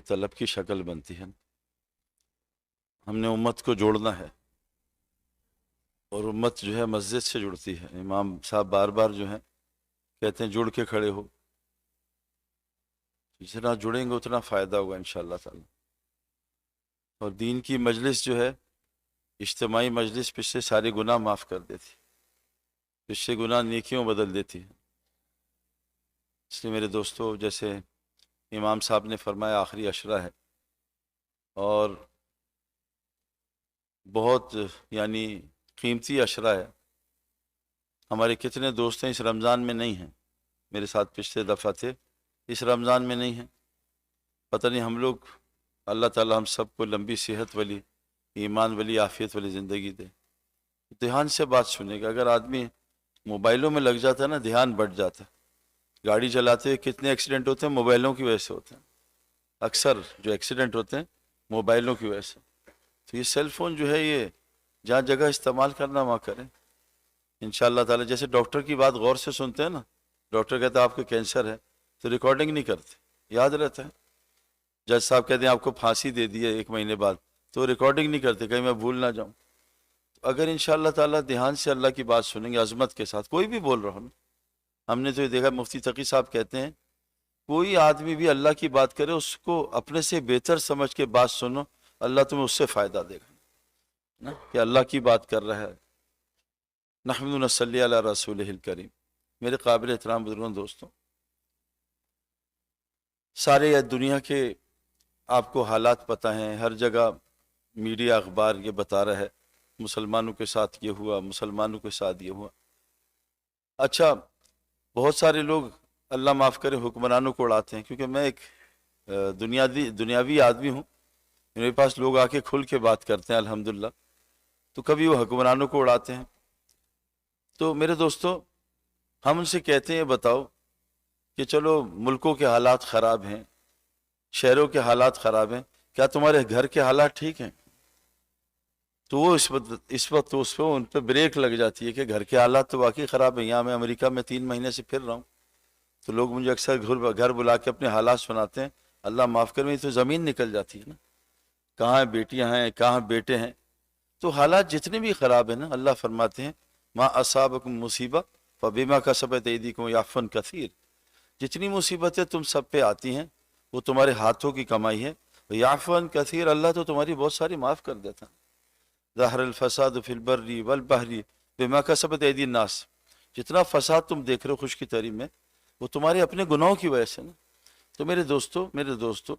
طلب کی شکل بنتی ہے۔ ہم نے امت کو جوڑنا ہے، اور امت جو ہے مسجد سے جڑتی ہے۔ امام صاحب بار بار جو ہے کہتے ہیں جڑ کے کھڑے ہو، جتنا جڑیں گے اتنا فائدہ ہوگا انشاءاللہ تعالی۔ اور دین کی مجلس جو ہے، اجتماعی مجلس، پچھلے سارے گناہ معاف کر دیتی، پچھلے گناہ نیکیوں بدل دیتی ہے۔ اس لیے میرے دوستو، جیسے امام صاحب نے فرمایا آخری عشرہ ہے، اور بہت یعنی قیمتی عشرہ ہے۔ ہمارے کتنے دوست ہیں اس رمضان میں نہیں ہیں، میرے ساتھ پچھلے دفعہ تھے، اس رمضان میں نہیں ہیں۔ پتہ نہیں ہم لوگ، اللہ تعالی ہم سب کو لمبی صحت والی، ایمان والی، عافیت والی زندگی دے۔ دھیان سے بات سنے گا۔ اگر آدمی موبائلوں میں لگ جاتا ہے نا، دھیان بٹ جاتا ہے۔ گاڑی چلاتے ہوئے کتنے ایکسیڈنٹ ہوتے ہیں؟ موبائلوں کی وجہ سے ہوتے ہیں۔ اکثر جو ایکسیڈنٹ ہوتے ہیں موبائلوں کی وجہ سے۔ تو یہ سیل فون جو ہے، یہ جہاں جگہ استعمال کرنا وہاں کریں انشاءاللہ تعالی۔ جیسے ڈاکٹر کی بات غور سے سنتے ہیں نا، ڈاکٹر کہتا ہے آپ کو کینسر ہے، تو ریکارڈنگ نہیں کرتے، یاد رہتا ہے۔ جج صاحب کہتے ہیں آپ کو پھانسی دے دی ہے 1 مہینے بعد، تو ریکارڈنگ نہیں کرتے، کہیں میں بھول نہ جاؤں۔ تو اگر انشاءاللہ تعالی دھیان سے اللہ کی بات سنیں گے، عظمت کے ساتھ، کوئی بھی بول رہا ہوں، ہم نے تو یہ دیکھا، مفتی تقی صاحب کہتے ہیں کوئی آدمی بھی اللہ کی بات کرے، اس کو اپنے سے بہتر سمجھ کے بات سنو، اللہ تمہیں اس سے فائدہ دے گا نا، کہ اللہ کی بات کر رہا ہے۔ نحمد نصلی علی رسولہ الکریم۔ میرے قابل احترام بزرگوں، دوستوں، سارے دنیا کے آپ کو حالات پتہ ہیں، ہر جگہ میڈیا اخبار یہ بتا رہا ہے مسلمانوں کے ساتھ یہ ہوا، مسلمانوں کے ساتھ یہ ہوا۔ اچھا، بہت سارے لوگ اللہ معاف کرے حکمرانوں کو اڑاتے ہیں، کیونکہ میں ایک دنیاوی آدمی ہوں، میرے پاس لوگ آ کے کھل کے بات کرتے ہیں الحمدللہ، تو کبھی وہ حکمرانوں کو اڑاتے ہیں۔ تو میرے دوستو، ہم ان سے کہتے ہیں بتاؤ کہ چلو ملکوں کے حالات خراب ہیں، شہروں کے حالات خراب ہیں، کیا تمہارے گھر کے حالات ٹھیک ہیں؟ تو وہ اس وقت اس پہ ان پہ بریک لگ جاتی ہے کہ گھر کے حالات تو واقعی خراب ہیں۔ یہاں میں امریکہ میں 3 مہینے سے پھر رہا ہوں، تو لوگ مجھے اکثر گھر بلا کے اپنے حالات سناتے ہیں، اللہ معاف کر، میں تو زمین نکل جاتی ہے نا، کہاں بیٹیاں ہیں، کہاں بیٹے ہیں۔ تو حالات جتنے بھی خراب ہیں نا، اللہ فرماتے ہیں ما اصابکم مصیبہ فبما کسبت ایدیکم یعفو عن کثیر، جتنی مصیبتیں تم سب پہ آتی ہیں وہ تمہارے ہاتھوں کی کمائی ہے، یعفو عن کثیر، اللہ تو تمہاری بہت ساری معاف کر دیتا ہے۔ ظہر الفساد فی البر والبحر بما کسبت ایدی الناس، جتنا فساد تم دیکھ رہے ہو خشکی تحریم میں، وہ تمہارے اپنے گناہوں کی وجہ سے نا۔ تو میرے دوستو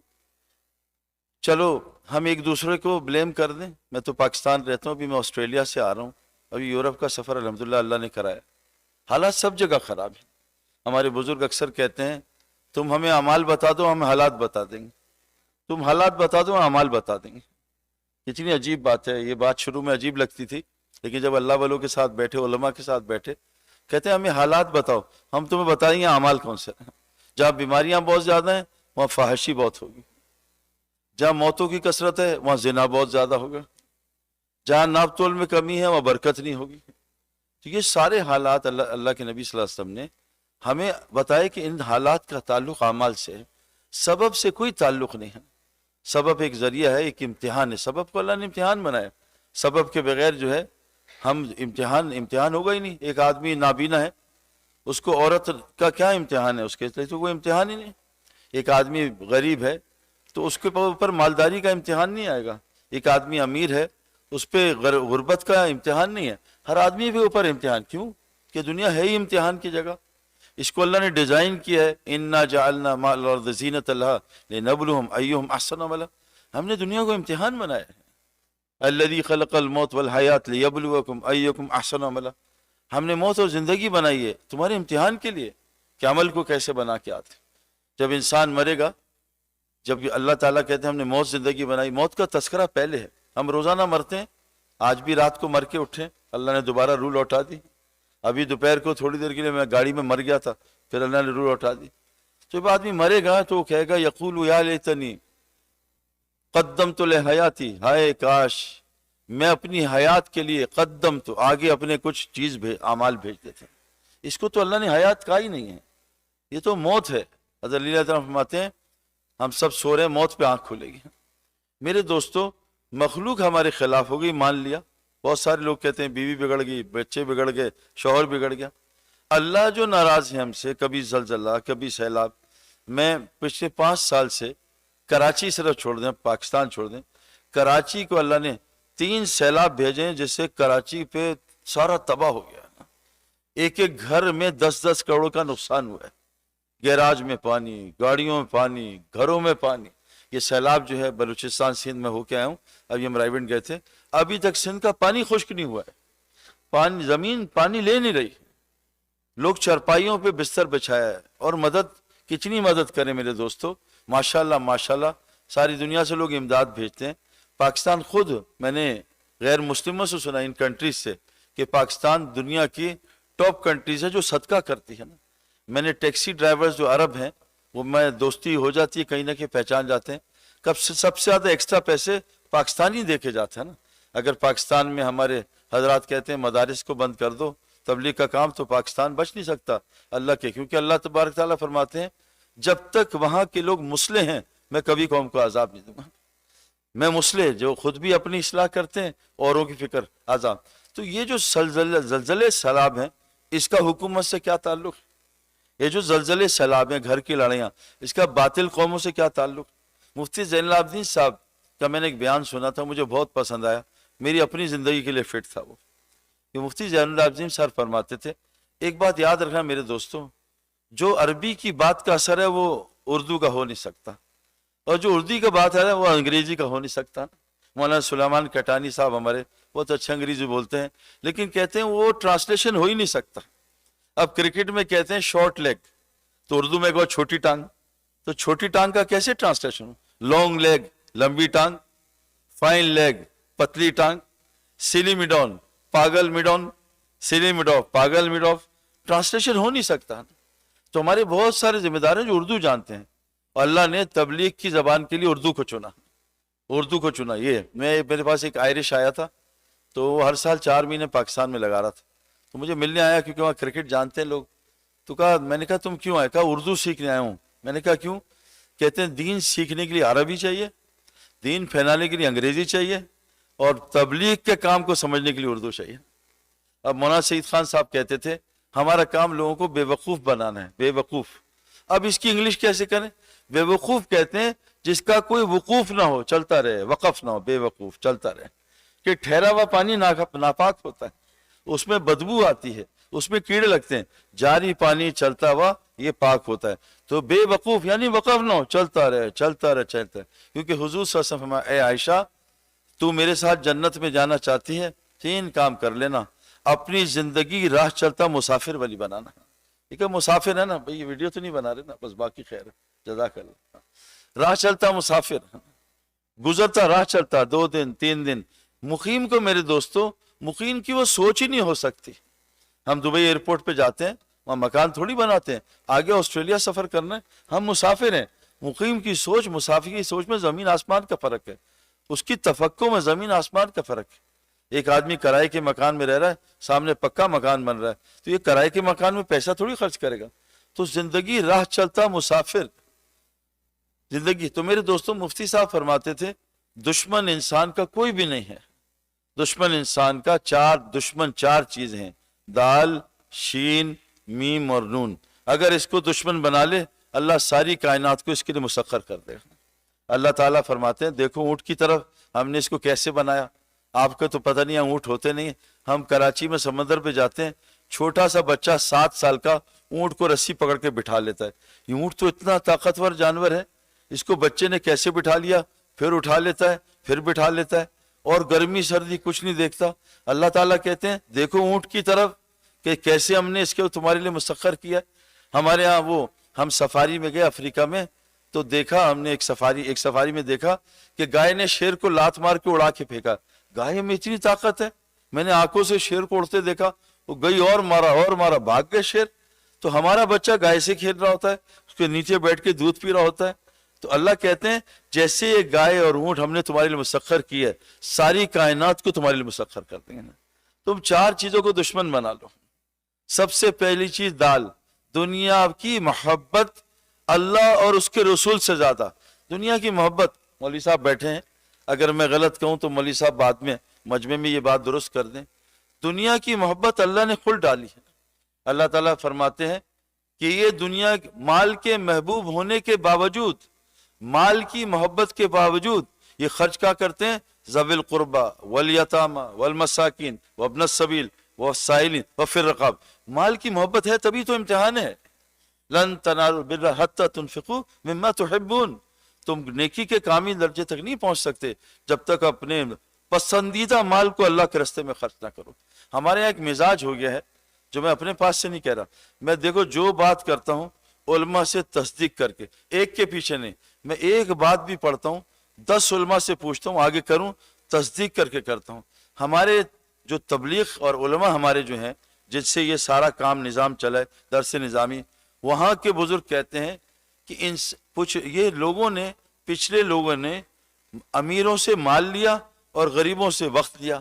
چلو ہم ایک دوسرے کو بلیم کر دیں۔ میں تو پاکستان رہتا ہوں، ابھی میں آسٹریلیا سے آ رہا ہوں، ابھی یورپ کا سفر الحمدللہ اللہ نے کرایا۔ حالات سب جگہ خراب ہیں۔ ہمارے بزرگ اکثر کہتے ہیں تم ہمیں اعمال بتا دو، ہم حالات بتا دیں گے، تم حالات بتا دو، اعمال بتا دیں گے۔ کتنی عجیب بات ہے، یہ بات شروع میں عجیب لگتی تھی، لیکن جب اللہ والوں کے ساتھ بیٹھے، علماء کے ساتھ بیٹھے، کہتے ہیں ہمیں حالات بتاؤ، ہم تمہیں بتائیں گے اعمال کون سے ہیں۔ جہاں بیماریاں بہت زیادہ ہیں وہاں فحاشی بہت ہوگی، جہاں موتوں کی کثرت ہے وہاں زنا بہت زیادہ ہوگا، جہاں ناپ تول میں کمی ہے وہاں برکت نہیں ہوگی۔ تو یہ سارے حالات اللہ کے نبی صلی اللہ علیہ وسلم نے ہمیں بتائے کہ ان حالات کا تعلق اعمال سے ہے، سبب سے کوئی تعلق نہیں ہے۔ سبب ایک ذریعہ ہے، ایک امتحان ہے، سبب کو اللہ نے امتحان بنایا، سبب کے بغیر جو ہے ہم امتحان ہوگا ہی نہیں۔ ایک آدمی نابینا ہے، اس کو عورت کا کیا امتحان ہے؟ اس کے لیے تو کوئی امتحان ہی نہیں۔ ایک آدمی غریب ہے تو اس کے اوپر مالداری کا امتحان نہیں آئے گا۔ ایک آدمی امیر ہے، اس پہ غربت کا امتحان نہیں ہے۔ ہر آدمی کے اوپر امتحان، کیوں کہ دنیا ہے ہی امتحان کی جگہ۔ اس کو اللہ نے ڈیزائن کیا ہے، انا جعلنا ما الارض زینۃ لها لنبلوہم ایہم احسن عملا، ہم نے دنیا کو امتحان بنایا ہے۔ الذی خلق الموت والحیات لیبلوکم ایہم احسن عملا، ہم نے موت اور زندگی بنائی ہے تمہارے امتحان کے لیے کہ عمل کو کیسے بنا کے آتے۔ جب انسان مرے گا، جب اللہ تعالیٰ کہتے ہیں ہم نے موت زندگی بنائی، موت کا تذکرہ پہلے ہے۔ ہم روزانہ مرتے ہیں، آج بھی رات کو مر کے اٹھے، اللہ نے دوبارہ روح لوٹا دی۔ ابھی دوپہر کو تھوڑی دیر کے لیے میں گاڑی میں مر گیا تھا، پھر اللہ نے روح لوٹا دی۔ جب آدمی مرے گا تو وہ کہے گا یقول یا لیتنی قدمت لحیاتی، ہائے کاش میں اپنی حیات کے لیے قدمت، آگے اپنے کچھ چیز اعمال بھیج دیتے۔ اس کو تو اللہ نے حیات کہا ہی نہیں ہے، یہ تو موت ہے۔ حضرت علی فرماتے ہیں ہم سب سو رہے ہیں، موت پہ آنکھ کھلے گی۔ میرے دوستو، مخلوق ہمارے خلاف ہو گئی، مان لیا۔ بہت سارے لوگ کہتے ہیں بیوی بگڑ گئی، بچے بگڑ گئے، شوہر بگڑ گیا۔ اللہ جو ناراض ہے ہم سے، کبھی زلزلہ، کبھی سیلاب۔ میں پچھلے 5 سال سے کراچی صرف چھوڑ دیں، پاکستان چھوڑ دیں، کراچی کو اللہ نے 3 سیلاب بھیجے ہیں، جس سے کراچی پہ سارا تباہ ہو گیا۔ ایک ایک گھر میں 10-10 کروڑ کا نقصان ہوا ہے۔ گیراج میں پانی، گاڑیوں میں پانی، گھروں میں پانی۔ یہ سیلاب جو ہے بلوچستان سندھ میں ہو کے آیا ہوں، اب یہ رائیونڈ گئے تھے، ابھی تک سندھ کا پانی خشک نہیں ہوا ہے۔ پانی، زمین پانی لے نہیں رہی، لوگ چرپائیوں پہ بستر بچھایا ہے۔ اور مدد، کتنی مدد کریں میرے دوستو، ماشاءاللہ ماشاءاللہ، ساری دنیا سے لوگ امداد بھیجتے ہیں۔ پاکستان خود، میں نے غیر مسلموں سے سنا، ان کنٹریز سے، کہ پاکستان دنیا کی ٹاپ کنٹریز ہے جو صدقہ کرتی ہے نا۔ میں نے ٹیکسی ڈرائیورز جو عرب ہیں، وہ میں دوستی ہو جاتی ہے، کہیں نہ کہیں پہچان جاتے ہیں، کب سے سب سے زیادہ ایکسٹرا پیسے پاکستانی دیکھے جاتے ہیں نا۔ اگر پاکستان میں ہمارے حضرات کہتے ہیں مدارس کو بند کر دو، تبلیغ کا کام، تو پاکستان بچ نہیں سکتا اللہ کے، کیونکہ اللہ تبارک تعالیٰ فرماتے ہیں جب تک وہاں کے لوگ مسلح ہیں میں کبھی قوم کو عذاب نہیں دوں گا۔ میں مسلح جو خود بھی اپنی اصلاح کرتے ہیں، اوروں کی فکر عذاب۔ تو یہ جو زلزلے سیلاب ہیں، اس کا حکومت سے کیا تعلق؟ یہ جو زلزلے سیلاب ہیں، گھر کی لڑائیاں، اس کا باطل قوموں سے کیا تعلق؟ مفتی زین العابدین صاحب کا میں نے ایک بیان سنا تھا، مجھے بہت پسند آیا، میری اپنی زندگی کے لیے فٹ تھا وہ۔ کہ مفتی زین العابدین صاحب فرماتے تھے، ایک بات یاد رکھنا میرے دوستوں، جو عربی کی بات کا اثر ہے وہ اردو کا ہو نہیں سکتا، اور جو اردو کا بات ہے وہ انگریزی کا ہو نہیں سکتا۔ مولانا سلیمان کٹانی صاحب ہمارے بہت اچھا انگریزی بولتے ہیں، لیکن کہتے ہیں وہ ٹرانسلیشن ہو ہی نہیں سکتا۔ اب کرکٹ میں کہتے ہیں شارٹ لیگ، تو اردو میں کہو چھوٹی ٹانگ، تو چھوٹی ٹانگ کا کیسے ٹرانسلیشن ہو؟ لانگ لیگ، لمبی ٹانگ، فائن لیگ، پتلی ٹانگ، سیلی میڈون، پاگل میڈون، سیلی میڈو، پاگل میڈوف، ٹرانسلیشن ہو نہیں سکتا۔ تو ہمارے بہت سارے ذمہ دار ہیں جو اردو جانتے ہیں، اور اللہ نے تبلیغ کی زبان کے لیے اردو کو چنا، اردو کو چنا۔ یہ میرے پاس ایک آئرش آیا تھا، تو وہ ہر سال 4 مہینے پاکستان میں لگا رہا تھا، تو مجھے ملنے آیا کیونکہ وہاں کرکٹ جانتے ہیں لوگ۔ تو کہا، میں نے کہا تم کیوں آئے؟ کہا اردو سیکھنے آیا ہوں۔ میں نے کہا کیوں؟ کہتے ہیں دین سیکھنے کے لیے عربی چاہیے، دین پھیلانے کے لیے انگریزی چاہیے، اور تبلیغ کے کام کو سمجھنے کے لیے اردو چاہیے۔ اب مولانا سعید خان صاحب کہتے تھے ہمارا کام لوگوں کو بے وقوف بنانا ہے، بے وقوف۔ اب اس کی انگلش کیسے کریں؟ بے وقوف کہتے ہیں جس کا کوئی وقوف نہ ہو، چلتا رہے، وقف نہ ہو، بے وقوف چلتا رہے۔ کہ ٹھہرا ہوا پانی ناپاک ہوتا ہے، اس میں بدبو آتی ہے، اس میں کیڑے لگتے ہیں۔ جاری پانی چلتا ہوا یہ پاک ہوتا ہے۔ تو بے وقوف یعنی وقف نہ ہو، چلتا رہے، چلتا رہے، چلتا رہے۔ کیونکہ حضور صلی اللہ علیہ وسلم فرمایا، اے عائشہ تو میرے ساتھ جنت میں جانا چاہتی ہے، 3 کام کر لینا۔ اپنی زندگی راہ چلتا مسافر والی بنانا۔ ٹھیک ہے، مسافر ہے نا بھائی، یہ ویڈیو تو نہیں بنا رہے نا، بس باقی خیر ہے، جزاک اللہ۔ راہ چلتا مسافر، گزرتا راہ چلتا، 2 دن 3 دن۔ مقیم کو میرے دوستو، مقیم کی وہ سوچ ہی نہیں ہو سکتی۔ ہم دبئی ایئرپورٹ پہ جاتے ہیں، وہاں مکان تھوڑی بناتے ہیں، آگے آسٹریلیا سفر کرنا ہے، ہم مسافر ہیں۔ مقیم کی سوچ، مسافر کی سوچ میں زمین آسمان کا فرق ہے، اس کی تفکر میں زمین آسمان کا فرق ہے۔ ایک آدمی کرائے کے مکان میں رہ رہا ہے، سامنے پکا مکان بن رہا ہے، تو یہ کرائے کے مکان میں پیسہ تھوڑی خرچ کرے گا۔ تو زندگی راہ چلتا مسافر زندگی۔ تو میرے دوستوں، مفتی صاحب فرماتے تھے دشمن انسان کا کوئی بھی نہیں ہے، دشمن انسان کا 4 چیزیں ہیں، دال، شین، میم اور نون۔ اگر اس کو دشمن بنا لے، اللہ ساری کائنات کو اس کے لیے مسخر کر دے گا۔ اللہ تعالیٰ فرماتے ہیں دیکھو اونٹ کی طرف ہم نے اس کو کیسے بنایا۔ آپ کو تو پتہ نہیں، اونٹ ہوتے نہیں۔ ہم کراچی میں سمندر پہ جاتے ہیں، چھوٹا سا بچہ 7 سال کا اونٹ کو رسی پکڑ کے بٹھا لیتا ہے۔ یہ اونٹ تو اتنا طاقتور جانور ہے، اس کو بچے نے کیسے بٹھا لیا، پھر اٹھا لیتا ہے، پھر بٹھا لیتا ہے، اور گرمی سردی کچھ نہیں دیکھتا۔ اللہ تعالیٰ کہتے ہیں دیکھو اونٹ کی طرف کہ کیسے ہم نے اس کے تمہارے لیے مسخر کیا۔ ہمارے ہاں ہم سفاری میں گئے افریقہ میں، تو دیکھا ہم نے ایک سفاری میں دیکھا کہ گائے نے شیر کو لات مار کے اڑا کے پھینکا۔ گائے میں اتنی طاقت ہے، میں نے آنکھوں سے شیر کو اڑتے دیکھا، وہ گئی اور مارا، بھاگ گئے شیر۔ تو ہمارا بچہ گائے سے کھیل رہا ہوتا ہے، اس کے نیچے بیٹھ کے دودھ پی رہا ہوتا ہے۔ تو اللہ کہتے ہیں جیسے یہ گائے اور اونٹ ہم نے تمہارے لیے مسخر کی ہے، ساری کائنات کو تمہارے لیے مسخر کر دیں گے۔ تم 4 چیزوں کو دشمن بنا لو۔ سب سے پہلی چیز دال، دنیا کی محبت اللہ اور اس کے رسول سے زیادہ۔ دنیا کی محبت، مولوی صاحب بیٹھے ہیں، اگر میں غلط کہوں تو مولوی صاحب بعد میں مجمع میں یہ بات درست کر دیں، دنیا کی محبت اللہ نے کھل ڈالی ہے۔ اللہ تعالیٰ فرماتے ہیں کہ یہ دنیا مال کے محبوب ہونے کے باوجود، مال کی محبت کے باوجود یہ خرچ کیا کرتے ہیں؟ ذوی القربى والیتامى والمساکین وابن السبیل والسائلین وفی الرقاب۔ مال کی محبت ہے تبھی تو امتحان ہے۔ لن تنالوا البر حتى تنفقوا مما تحبون، تم نیکی کے کامل درجے تک نہیں پہنچ سکتے جب تک اپنے پسندیدہ مال کو اللہ کے راستے میں خرچ نہ کرو۔ ہمارے یہاں ایک مزاج ہو گیا ہے، جو میں اپنے پاس سے نہیں کہہ رہا، میں دیکھو جو بات کرتا ہوں علماء سے تصدیق کر کے، ایک کے پیچھے نہیں، میں ایک بات بھی پڑھتا ہوں 10 علماء سے پوچھتا ہوں آگے کروں، تصدیق کر کے کرتا ہوں۔ ہمارے جو تبلیغ اور علماء ہمارے جو ہیں جس سے یہ سارا کام نظام چلا ہے، درس نظامی، وہاں کے بزرگ کہتے ہیں کہ یہ لوگوں نے، پچھلے لوگوں نے امیروں سے مال لیا اور غریبوں سے وقت لیا۔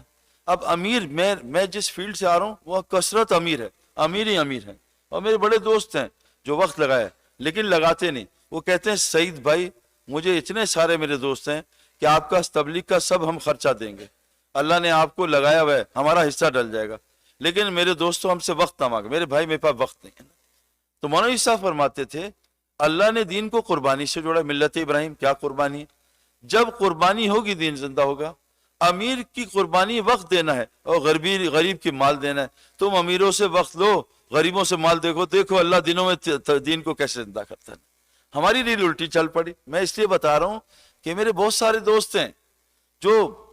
اب امیر، میں جس فیلڈ سے آ رہا ہوں وہ کثرت امیر ہے، امیر ہی امیر ہیں، اور میرے بڑے دوست ہیں جو وقت لگائے لیکن لگاتے نہیں۔ وہ کہتے ہیں سعید بھائی مجھے اتنے سارے میرے دوست ہیں کہ آپ کا تبلیغ کا سب ہم خرچہ دیں گے، اللہ نے آپ کو لگایا ہوا ہے، ہمارا حصہ ڈل جائے گا، لیکن میرے دوستوں ہم سے وقت نہ مانگے۔ میرے بھائی میرے پاس وقت نہیں ہے۔ تو مولوی صاحب فرماتے تھے اللہ نے دین کو قربانی سے جوڑا، ملت ابراہیم کیا قربانی ہے؟ جب قربانی ہوگی دین زندہ ہوگا۔ امیر کی قربانی وقت دینا ہے اور غریب کی مال دینا ہے۔ تم امیروں سے وقت لو، غریبوں سے مال، دیکھو اللہ دنوں میں دین کو کیسے زندہ کرتا ہے۔ ہماری ریل الٹی چل پڑی۔ میں اس لیے بتا رہا ہوں کہ میرے بہت سارے دوست ہیں جو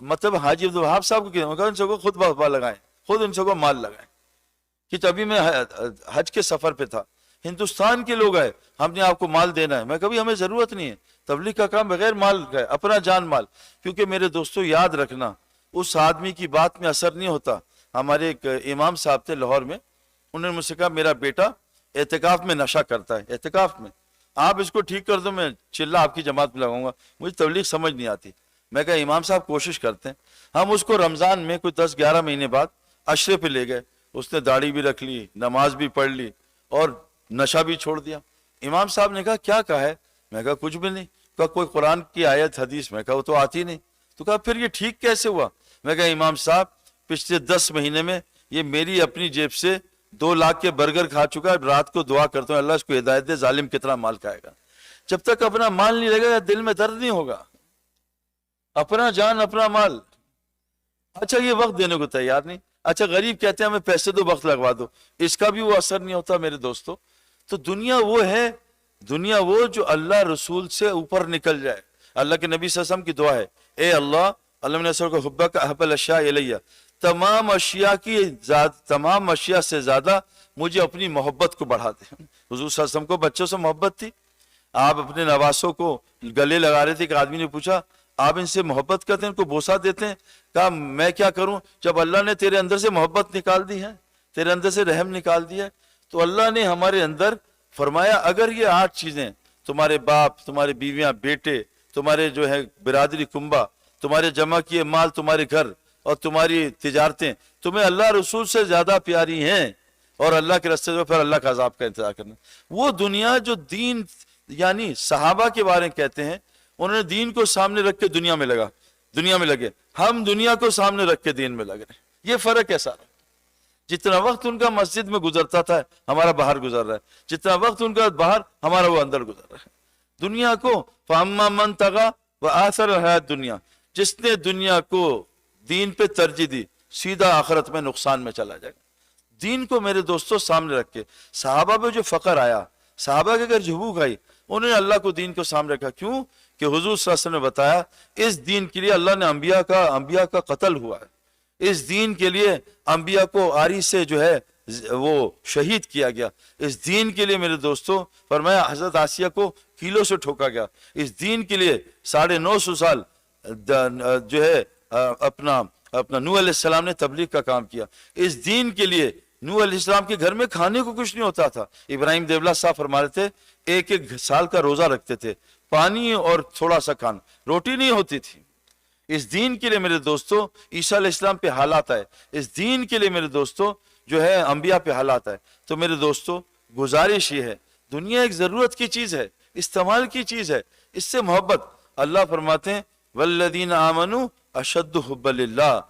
مطلب حاجی عبدالوہاب صاحب کو ان سے کو خود وقفہ لگائیں، خود ان سے کو مال لگائیں۔ کہ ابھی میں حج کے سفر پہ تھا، ہندوستان کے لوگ آئے، ہم نے آپ کو مال دینا ہے۔ میں کبھی ہمیں ضرورت نہیں ہے، تبلیغ کا کام بغیر مال کا ہے، اپنا جان مال۔ کیونکہ میرے دوستو یاد رکھنا، اس آدمی کی بات میں اثر نہیں ہوتا۔ ہمارے ایک امام صاحب تھے لاہور میں، انہوں نے مجھ سے کہا میرا بیٹا اعتکاف میں نشہ کرتا ہے، اعتکاف میں آپ اس کو ٹھیک کر دو، میں چلہ آپ کی جماعت میں لگاؤں گا۔ مجھے تبلیغ سمجھ نہیں آتی۔ میں کہا امام صاحب کوشش کرتے ہیں۔ ہم اس کو رمضان میں کوئی 10-11 مہینے بعد عشرے پہ لے گئے، اس نے داڑھی بھی رکھ لی، نماز بھی پڑھ لی اور نشہ بھی چھوڑ دیا۔ امام صاحب نے کہا کیا کہا ہے؟ میں کہا کچھ بھی نہیں۔ کہا کوئی قرآن کی آیت حدیث؟ میں کہا وہ تو آتی نہیں۔ تو کہا پھر یہ ٹھیک کیسے ہوا؟ میں کہا امام صاحب پچھلے 10 مہینے میں یہ میری اپنی جیب سے 2 لاکھ کے برگر کھا چکا ہے، رات کو دعا کرتا ہوں اللہ اس کو ہدایت دے، ظالم کتنا مال کھائے گا۔ جب تک اپنا مال نہیں لگے گا دل میں درد نہیں ہوگا۔ اپنا جان اپنا مال۔ اچھا یہ وقت دینے کو تیار نہیں، اچھا غریب کہتے ہیں ہمیں پیسے دو وقت لگوا دو، اس کا بھی وہ اثر نہیں ہوتا میرے دوستو۔ تو دنیا وہ ہے، دنیا وہ جو اللہ رسول سے اوپر نکل جائے۔ اللہ کے نبی صلی اللہ علیہ وسلم کی دعا ہے، اے اللہ علمنا کو حبک احب الاشیاء الیہ، تمام اشیاء سے زیادہ مجھے اپنی محبت کو بڑھا دے۔ حضور صلی اللہ علیہ وسلم کو بچوں سے محبت تھی، آپ اپنے نواسوں کو گلے لگا رہے تھے کہ آدمی نے پوچھا آپ ان سے محبت کرتے ہیں، ان کو بوسہ دیتے ہیں؟ کہا میں کیا کروں جب اللہ نے تیرے اندر سے محبت نکال دی ہے، تیرے اندر سے رحم نکال دیا ہے۔ تو اللہ نے ہمارے اندر فرمایا اگر یہ 8 چیزیں، تمہارے باپ، تمہارے بیویاں، بیٹے، تمہارے جو ہے برادری کنبہ، تمہارے جمع کیے مال، تمہارے گھر اور تمہاری تجارتیں تمہیں اللہ رسول سے زیادہ پیاری ہیں، اور اللہ کے راستے میں پھر اللہ کا عذاب کا انتظار کرنا۔ وہ دنیا جو دین، یعنی صحابہ کے بارے میں کہتے ہیں انہوں نے دین کو سامنے رکھ کے دنیا میں لگے، ہم دنیا کو سامنے رکھ کے دین میں لگ رہے ہیں۔ یہ فرق ہے سارا۔ جتنا وقت ان کا مسجد میں گزرتا تھا ہمارا باہر گزر رہا ہے، جتنا وقت ان کا باہر ہمارا وہ اندر گزر رہا ہے۔ دنیا کو فَأَمَّا مَنْ طَغَىٰ وَآثَرَ الْحَيَاةَ الدُّنْيَا، جس نے دنیا کو دین پہ ترجیح دی سیدھا آخرت میں نقصان میں چلا جائے گا۔ دین کو میرے دوستوں سامنے رکھ کے، صحابہ پہ جو فقر آیا، صحابہ کے اگر جھبوک آئی، انہوں نے اللہ کو دین کو سامنے رکھا۔ کیوں کہ حضور صلی اللہ علیہ وسلم نے بتایا اس دین کے لیے اللہ نے انبیاء کا قتل ہوا ہے، اس دین کے لیے انبیاء کو آری سے جو ہے وہ شہید کیا گیا، اس دین کے لیے میرے دوستوں فرمایا حضرت آسیہ کو کیلوں سے ٹھوکا گیا، اس دین کے لیے 950 سال جو ہے اپنا نوح علیہ السلام نے تبلیغ کا کام کیا۔ اس دین کے لیے نوح علیہ السلام کے گھر میں کھانے کو کچھ نہیں ہوتا تھا۔ ابراہیم دیولا صاحب فرما رہے تھے 1 سال کا روزہ رکھتے تھے، پانی اور تھوڑا سا کھانا، روٹی نہیں ہوتی تھی۔ اس دین کے لیے میرے دوستو عیسیٰ علیہ السلام پہ حالات آئے، اس دین کے لیے میرے دوستو جو ہے انبیاء پہ حالات آئے۔ تو میرے دوستو گزارش یہ ہے، دنیا ایک ضرورت کی چیز ہے، استعمال کی چیز ہے، اس سے محبت. اللہ فرماتے ہیں والذین آمنوا اشد حبا للہ.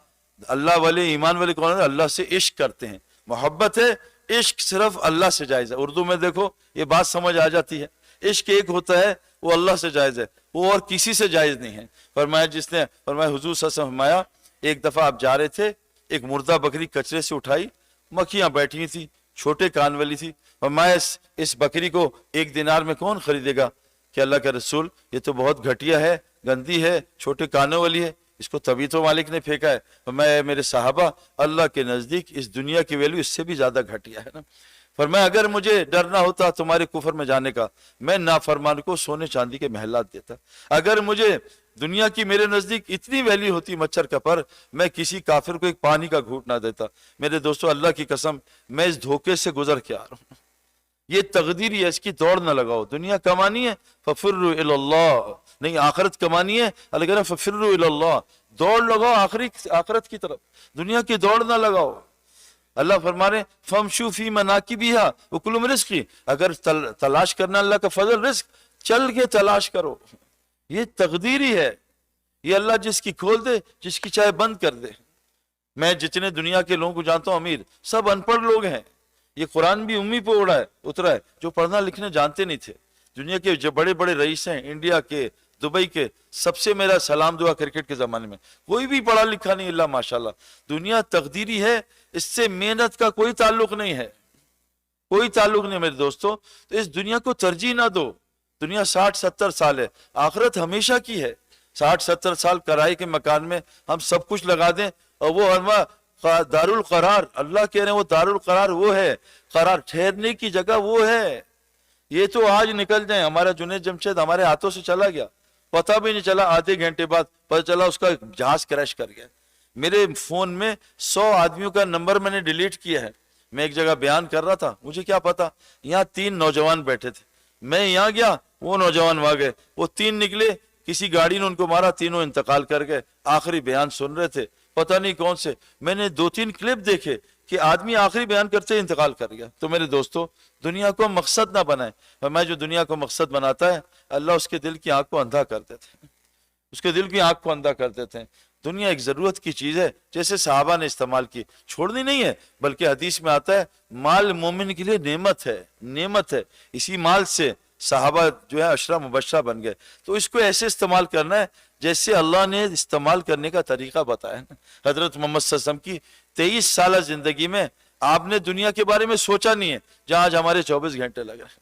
اللہ والے ایمان والے کون ہیں؟ اللہ سے عشق کرتے ہیں. محبت ہے، عشق صرف اللہ سے جائز ہے. اردو میں دیکھو یہ بات سمجھ آ جاتی ہے. عشق ایک ہوتا ہے وہ اللہ سے جائز ہے، وہ اور کسی سے جائز نہیں ہے. فرمایا جس نے فرمایا حضور صلی اللہ علیہ وسلم فرمایا ایک دفعہ آپ جا رہے تھے، ایک مردہ بکری کچرے سے اٹھائی، مکھیاں بیٹھی تھی، چھوٹے کان والی تھی. فرمایا اس بکری کو 1 دینار میں کون خریدے گا؟ کہ اللہ کے رسول یہ تو بہت گھٹیا ہے، گندی ہے، چھوٹے کانوں والی ہے، اس کو تبھی تو مالک نے پھینکا ہے. فرمایا میرے صحابہ اللہ کے نزدیک اس دنیا کی ویلیو اس سے بھی زیادہ گھٹیا ہے نا. فرمایا اگر مجھے ڈر نہ ہوتا تمہارے کفر میں جانے کا، میں نافرمان کو سونے چاندی کے محلات دیتا. اگر مجھے دنیا کی میرے نزدیک اتنی ویلیو ہوتی مچھر کا پر، میں کسی کافر کو ایک پانی کا گھونٹ نہ دیتا. میرے دوستو اللہ کی قسم میں اس دھوکے سے گزر کے آ رہا ہوں. یہ تقدیری ہے، اس کی دوڑ نہ لگاؤ. دنیا کمانی ہے ففروا الی اللہ، نہیں آخرت کمانی ہے. اللہ کہہ رہا ہے ففروا الی اللہ، دوڑ لگاؤ آخرت کی طرف، دنیا کی دوڑ نہ لگاؤ. اللہ فرما رہے فمشوا فی مناکبہا وکلوا من رزقہ، اگر تلاش کرنا اللہ کا فضل رزق، چل کے تلاش کرو. یہ تقدیری ہے، یہ اللہ جس کی کھول دے، جس کی چاہے بند کر دے. میں جتنے دنیا کے لوگوں کو جانتا ہوں امیر سب ان پڑھ لوگ ہیں. یہ قرآن بھی امی پہ اترا ہے جو پڑھنا لکھنا جانتے نہیں تھے. دنیا کے جو بڑے بڑے رئیس ہیں، انڈیا کے، دبئی کے، سب سے میرا سلام دعا کرکٹ کے زمانے میں. کوئی بھی پڑھا لکھا نہیں اللہ ماشاءاللہ. دنیا تقدیری ہے، اس سے محنت کا کوئی تعلق نہیں ہے، کوئی تعلق نہیں میرے دوستو. تو اس دنیا کو ترجیح نہ دو. دنیا 60-70 سال ہے، آخرت ہمیشہ کی ہے. 60-70 سال کرائے کے مکان میں ہم سب کچھ لگا دیں اور وہ دار القرار، اللہ کہہ رہے ہیں وہ دار القرار وہ ہے، قرار ٹھہرنے کی جگہ وہ ہے. یہ تو آج نکل جائیں. ہمارا جنید جمشید ہمارے ہاتھوں سے چلا گیا، پتہ بھی نہیں چلا، آدھے گھنٹے بعد پتہ چلا اس کا جہاز کریش کر گیا. میرے فون میں 100 آدمیوں کا نمبر میں نے ڈیلیٹ کیا ہے. میں ایک جگہ بیان کر رہا تھا، مجھے کیا پتا یہاں 3 نوجوان بیٹھے تھے. میں یہاں گیا، وہ نوجوان وہاں گئے، وہ 3 نکلے، کسی گاڑی نے ان کو مارا، تینوں انتقال کر گئے. آخری بیان سن رہے تھے، پتہ نہیں کون سے. میں نے 2-3 کلپ دیکھے کہ آدمی آخری بیان کرتے انتقال کر گیا. تو میرے دوستو دنیا کو مقصد نہ بنائیں. میں جو دنیا کو مقصد بناتا ہے اللہ اس کے دل کی آنکھ کو اندھا کر دیتے ہیں، اس کے دل کی آنکھ کو اندھا کر دیتے ہیں. دنیا ایک ضرورت کی چیز ہے، جیسے صحابہ نے استعمال کی، چھوڑنی نہیں ہے. بلکہ حدیث میں آتا ہے مال مومن کے لیے نعمت ہے، نعمت ہے. اسی مال سے صحابہ جو ہے عشرہ مبشرہ بن گئے. تو اس کو ایسے استعمال کرنا ہے جیسے اللہ نے استعمال کرنے کا طریقہ بتایا. حضرت محمد صلی اللہ علیہ وسلم کی 23 سالہ زندگی میں آپ نے دنیا کے بارے میں سوچا نہیں ہے، جہاں آج ہمارے 24 گھنٹے لگ رہے ہیں،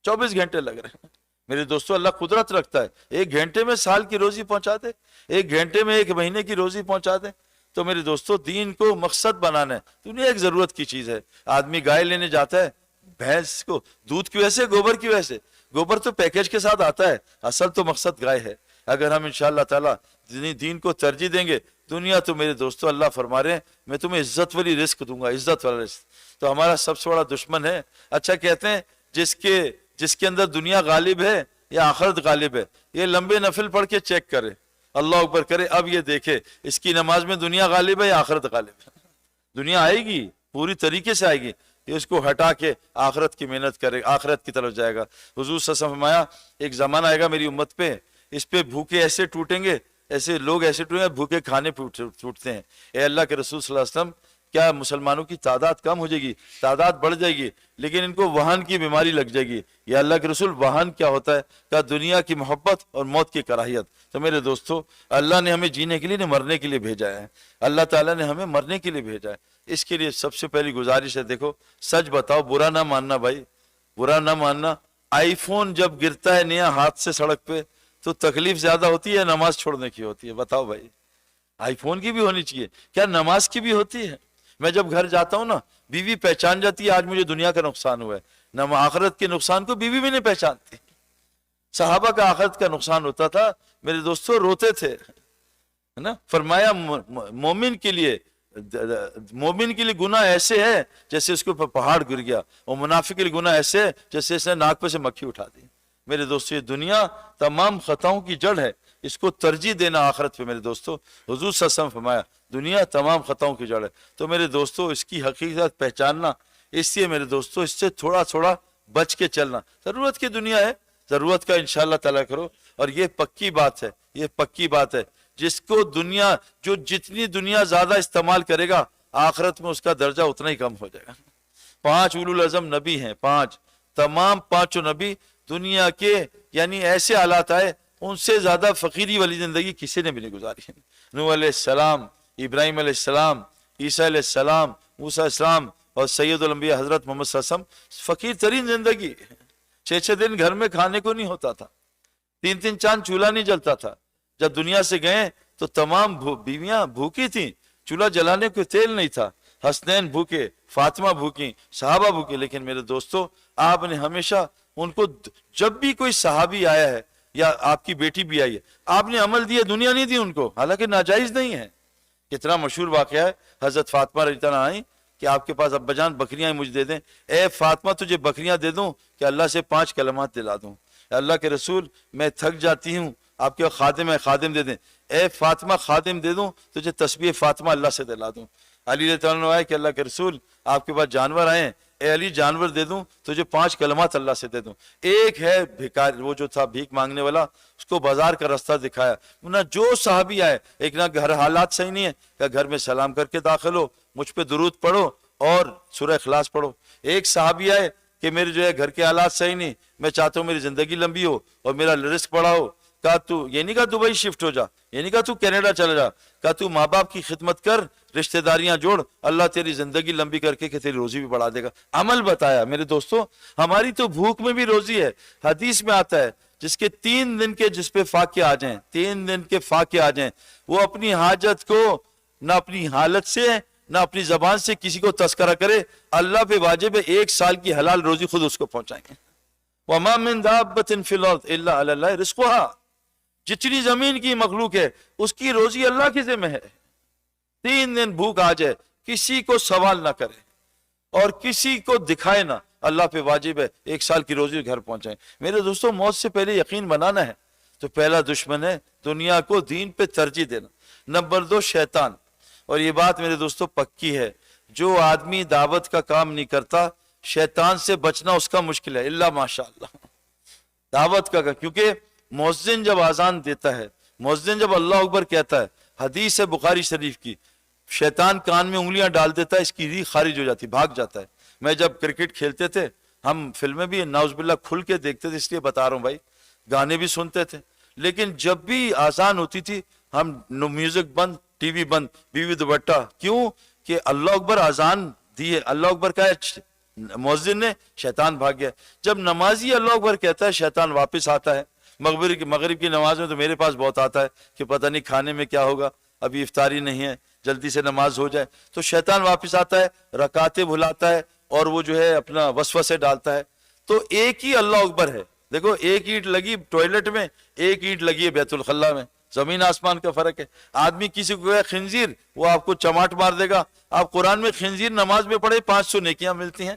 24 گھنٹے لگ رہے ہیں. میرے دوستو اللہ قدرت رکھتا ہے، 1 گھنٹے میں سال کی روزی پہنچا دے، 1 گھنٹے میں 1 مہینے کی روزی پہنچا دے. تو میرے دوستو دین کو مقصد بنانا ہے. دنیا ایک ضرورت کی چیز ہے. آدمی گائے لینے جاتا ہے، بھینس کو دودھ کی وجہ سے، گوبر کی وجہ سے. گوبر تو پیکیج کے ساتھ آتا ہے، اصل تو مقصد گائے ہے. اگر ہم انشاءاللہ تعالی دین کو ترجیح دیں گے، دنیا تو میرے دوستو اللہ فرما رہے ہیں میں تمہیں عزت والی رزق دوں گا، عزت والا رزق. تو ہمارا سب سے بڑا دشمن ہے. اچھا کہتے ہیں جس کے اندر دنیا غالب ہے یا آخرت غالب ہے، یہ لمبے نفل پڑھ کے چیک کرے، اللہ اکبر کرے، اب یہ دیکھے اس کی نماز میں دنیا غالب ہے یا آخرت غالب ہے. دنیا آئے گی، پوری طریقے سے آئے گی. یہ اس کو ہٹا کے آخرت کی محنت کرے، آخرت کی طرف جائے گا. حضور صلی اللہ علیہ وسلم فرمایا ایک زمانہ آئے گا میری امت پہ، اس پہ بھوکے ایسے ٹوٹیں گے، ایسے لوگ ایسے ٹوٹیں گے، بھوکے کھانے ٹوٹتے ہیں. اے اللہ کے رسول صلی اللہ علیہ وسلم کیا مسلمانوں کی تعداد کم ہو جائے گی؟ تعداد بڑھ جائے گی، لیکن ان کو وہن کی بیماری لگ جائے گی. یا اللہ کے رسول وہن کیا ہوتا ہے؟ کہ دنیا کی محبت اور موت کی کراہیت. تو میرے دوستو اللہ نے ہمیں جینے کے لیے نہیں مرنے کے لیے بھیجا ہے. اللہ تعالیٰ نے ہمیں مرنے کے لیے بھیجا ہے. اس کے لیے سب سے پہلی گزارش ہے، دیکھو سچ بتاؤ، برا نہ ماننا بھائی، برا نہ ماننا. آئی فون جب گرتا ہے نیا ہاتھ سے سڑک پہ تو تکلیف زیادہ ہوتی ہے نماز چھوڑنے کی ہوتی ہے؟ بتاؤ بھائی. آئی فون کی بھی ہونی چاہیے، کیا نماز کی بھی ہوتی ہے؟ میں جب گھر جاتا ہوں نا، بیوی پہچان جاتی ہے آج مجھے دنیا کا نقصان ہوا ہے، نہ آخرت کے نقصان کو بیوی بھی نہیں پہچانتی. صحابہ کا آخرت کا نقصان ہوتا تھا میرے دوستو، روتے تھے نا. فرمایا مومن کے لیے گناہ ایسے ہے جیسے اس کے اوپر پہاڑ گر گیا، اور منافق کے لیے گناہ ایسے ہے جیسے اس نے ناک پہ سے مکھی اٹھا دی. میرے دوستو یہ دنیا تمام خطاؤں کی جڑ ہے، اس کو ترجیح دینا آخرت پہ. میرے دوستو حضور صلی اللہ علیہ وسلم فرمایا دنیا تمام خطاؤں کی جڑ ہے. تو میرے دوستو اس کی حقیقت پہچاننا، اس لیے میرے دوستو اس سے تھوڑا تھوڑا بچ کے چلنا. ضرورت کی دنیا ہے، ضرورت کا انشاءاللہ تعالیٰ کرو. اور یہ پکی بات ہے، یہ پکی بات ہے، جس کو دنیا، جو جتنی دنیا زیادہ استعمال کرے گا آخرت میں اس کا درجہ اتنا ہی کم ہو جائے گا۔ 5 اولو العزم نبی ہیں، 5، تمام 5 نبی دنیا کے یعنی ایسے حالات آئے، ان سے زیادہ فقیری والی زندگی کسی نے بھی نہیں گزاری۔ نوح علیہ السلام، ابراہیم علیہ السلام، عیسیٰ علیہ السلام، موسیٰ علیہ السلام اور سید الانبیاء حضرت محمد صلی اللہ علیہ وسلم، فقیر ترین زندگی، 6 دن گھر میں کھانے کو نہیں ہوتا تھا، 3 چاند چولہا نہیں جلتا تھا۔ جب دنیا سے گئے تو تمام بیویاں بھوکی تھیں، چولہا جلانے کو تیل نہیں تھا، حسنین بھوکے، فاطمہ بھوکی، صحابہ بھوکے۔ لیکن میرے دوستو، آپ نے ہمیشہ ان کو، جب بھی کوئی صحابی آیا ہے یا آپ کی بیٹی بھی آئی ہے، آپ نے عمل دیا، دنیا نہیں دی ان کو، حالانکہ ناجائز نہیں ہے۔ کتنا مشہور واقعہ ہے، حضرت فاطمہ رضی اللہ عنہا آئیں کہ آپ کے پاس ابا جان بکریاں مجھے دے دیں، اے فاطمہ تجھے بکریاں دے دوں کہ اللہ سے 5 کلمات دلا دوں؟ اللہ کے رسول میں تھک جاتی ہوں، آپ کے خادم ہے، خادم دے دیں۔ اے فاطمہ خادم دے دوں تجھے تسبیح فاطمہ اللہ سے دلا دوں؟ علی رضی اللہ عنہ آئے کہ اللہ کے رسول آپ کے پاس جانور آئے ہیں، اے علی جانور دے دوں تجھے 5 کلمات اللہ سے دے دوں؟ ایک ہے بھیکار، وہ جو تھا بھیک مانگنے والا، اس کو بازار کا راستہ دکھایا۔ نہ جو صحابی آئے، ایک نہ گھر حالات صحیح نہیں ہے کہ گھر میں سلام کر کے داخل ہو، مجھ پہ درود پڑھو اور سورہ اخلاص پڑھو۔ ایک صحابی آئے کہ میرے جو ہے گھر کے حالات صحیح نہیں، میں چاہتا ہوں میری زندگی لمبی ہو اور میرا رزق بڑا ہو۔ کہا تو یہ نہیں کہا دبئی شفٹ ہو جا، یہ نہیں کہا تو کینیڈا چلا جا، کہا تو ماں باپ کی خدمت کر، رشتہ داریاں جوڑ، اللہ تیری زندگی لمبی کر کے کہ تیری روزی بھی بڑھا دے گا۔ عمل بتایا۔ میرے دوستو، ہماری تو بھوک میں بھی روزی ہے۔ حدیث میں آتا ہے جس کے 3 دن کے جس پہ فاقے آ جائیں، 3 دن کے فاقے آ جائیں، وہ اپنی حاجت کو نہ اپنی حالت سے نہ اپنی زبان سے کسی کو تذکرہ کرے، اللہ پہ واجب ہے 1 سال کی حلال روزی خود اس کو پہنچائیں گے۔ وَمَا مِن دَابَّةٍ فِي الْأَرْضِ إِلَّا عَلَى اللَّهِ رِزْقُهَا، جتنی زمین کی مخلوق ہے اس کی روزی اللہ کے ذمہ ہے۔ 3 دن بھوک آ جائے، کسی کو سوال نہ کرے اور کسی کو دکھائے نہ، اللہ پہ واجب ہے 1 سال کی روزی گھر پہنچائیں۔ میرے دوستو، موت سے پہلے یقین بنانا ہے تو پہلا دشمن ہے دنیا کو دین پہ ترجیح دینا، نمبر 2 شیطان۔ اور یہ بات میرے دوستو پکی ہے، جو آدمی دعوت کا کام نہیں کرتا، شیطان سے بچنا اس کا مشکل ہے، الا ماشاءاللہ۔ دعوت کا، کیونکہ مؤذن جب اذان دیتا ہے، مؤذن جب اللہ اکبر کہتا ہے، حدیث ہے بخاری شریف کی، شیطان کان میں انگلیاں ڈال دیتا ہے، اس کی ریح خارج ہو جاتی، بھاگ جاتا ہے۔ میں جب کرکٹ کھیلتے تھے، ہم فلمیں بھی نعوذ باللہ کھل کے دیکھتے تھے، اس لیے بتا رہا ہوں بھائی، گانے بھی سنتے تھے، لیکن جب بھی اذان ہوتی تھی ہم میوزک بند، ٹی وی بند، بیوی دوپٹہ۔ کیوں؟ کہ اللہ اکبر اذان دی ہے، اللہ اکبر کا مؤذن نے، شیطان بھاگ گیا۔ جب نمازی اللہ اکبر کہتا ہے شیطان واپس آتا ہے۔ مغرب کی نماز میں تو میرے پاس بہت آتا ہے کہ پتہ نہیں کھانے میں کیا ہوگا، ابھی افطاری نہیں ہے، جلدی سے نماز ہو جائے، تو شیطان واپس آتا ہے، رکعتیں بھلاتا ہے اور وہ جو ہے اپنا وسوسے ڈالتا ہے۔ تو ایک ہی اللہ اکبر ہے، دیکھو ایک اینٹ لگی ٹوائلٹ میں، ایک اینٹ لگی ہے بیت الخلا میں، زمین آسمان کا فرق ہے۔ آدمی کسی کو کہے خنزیر، وہ آپ کو چماٹ مار دے گا۔ آپ قرآن میں خنزیر نماز میں پڑھے 500 نیکیاں ملتی ہیں۔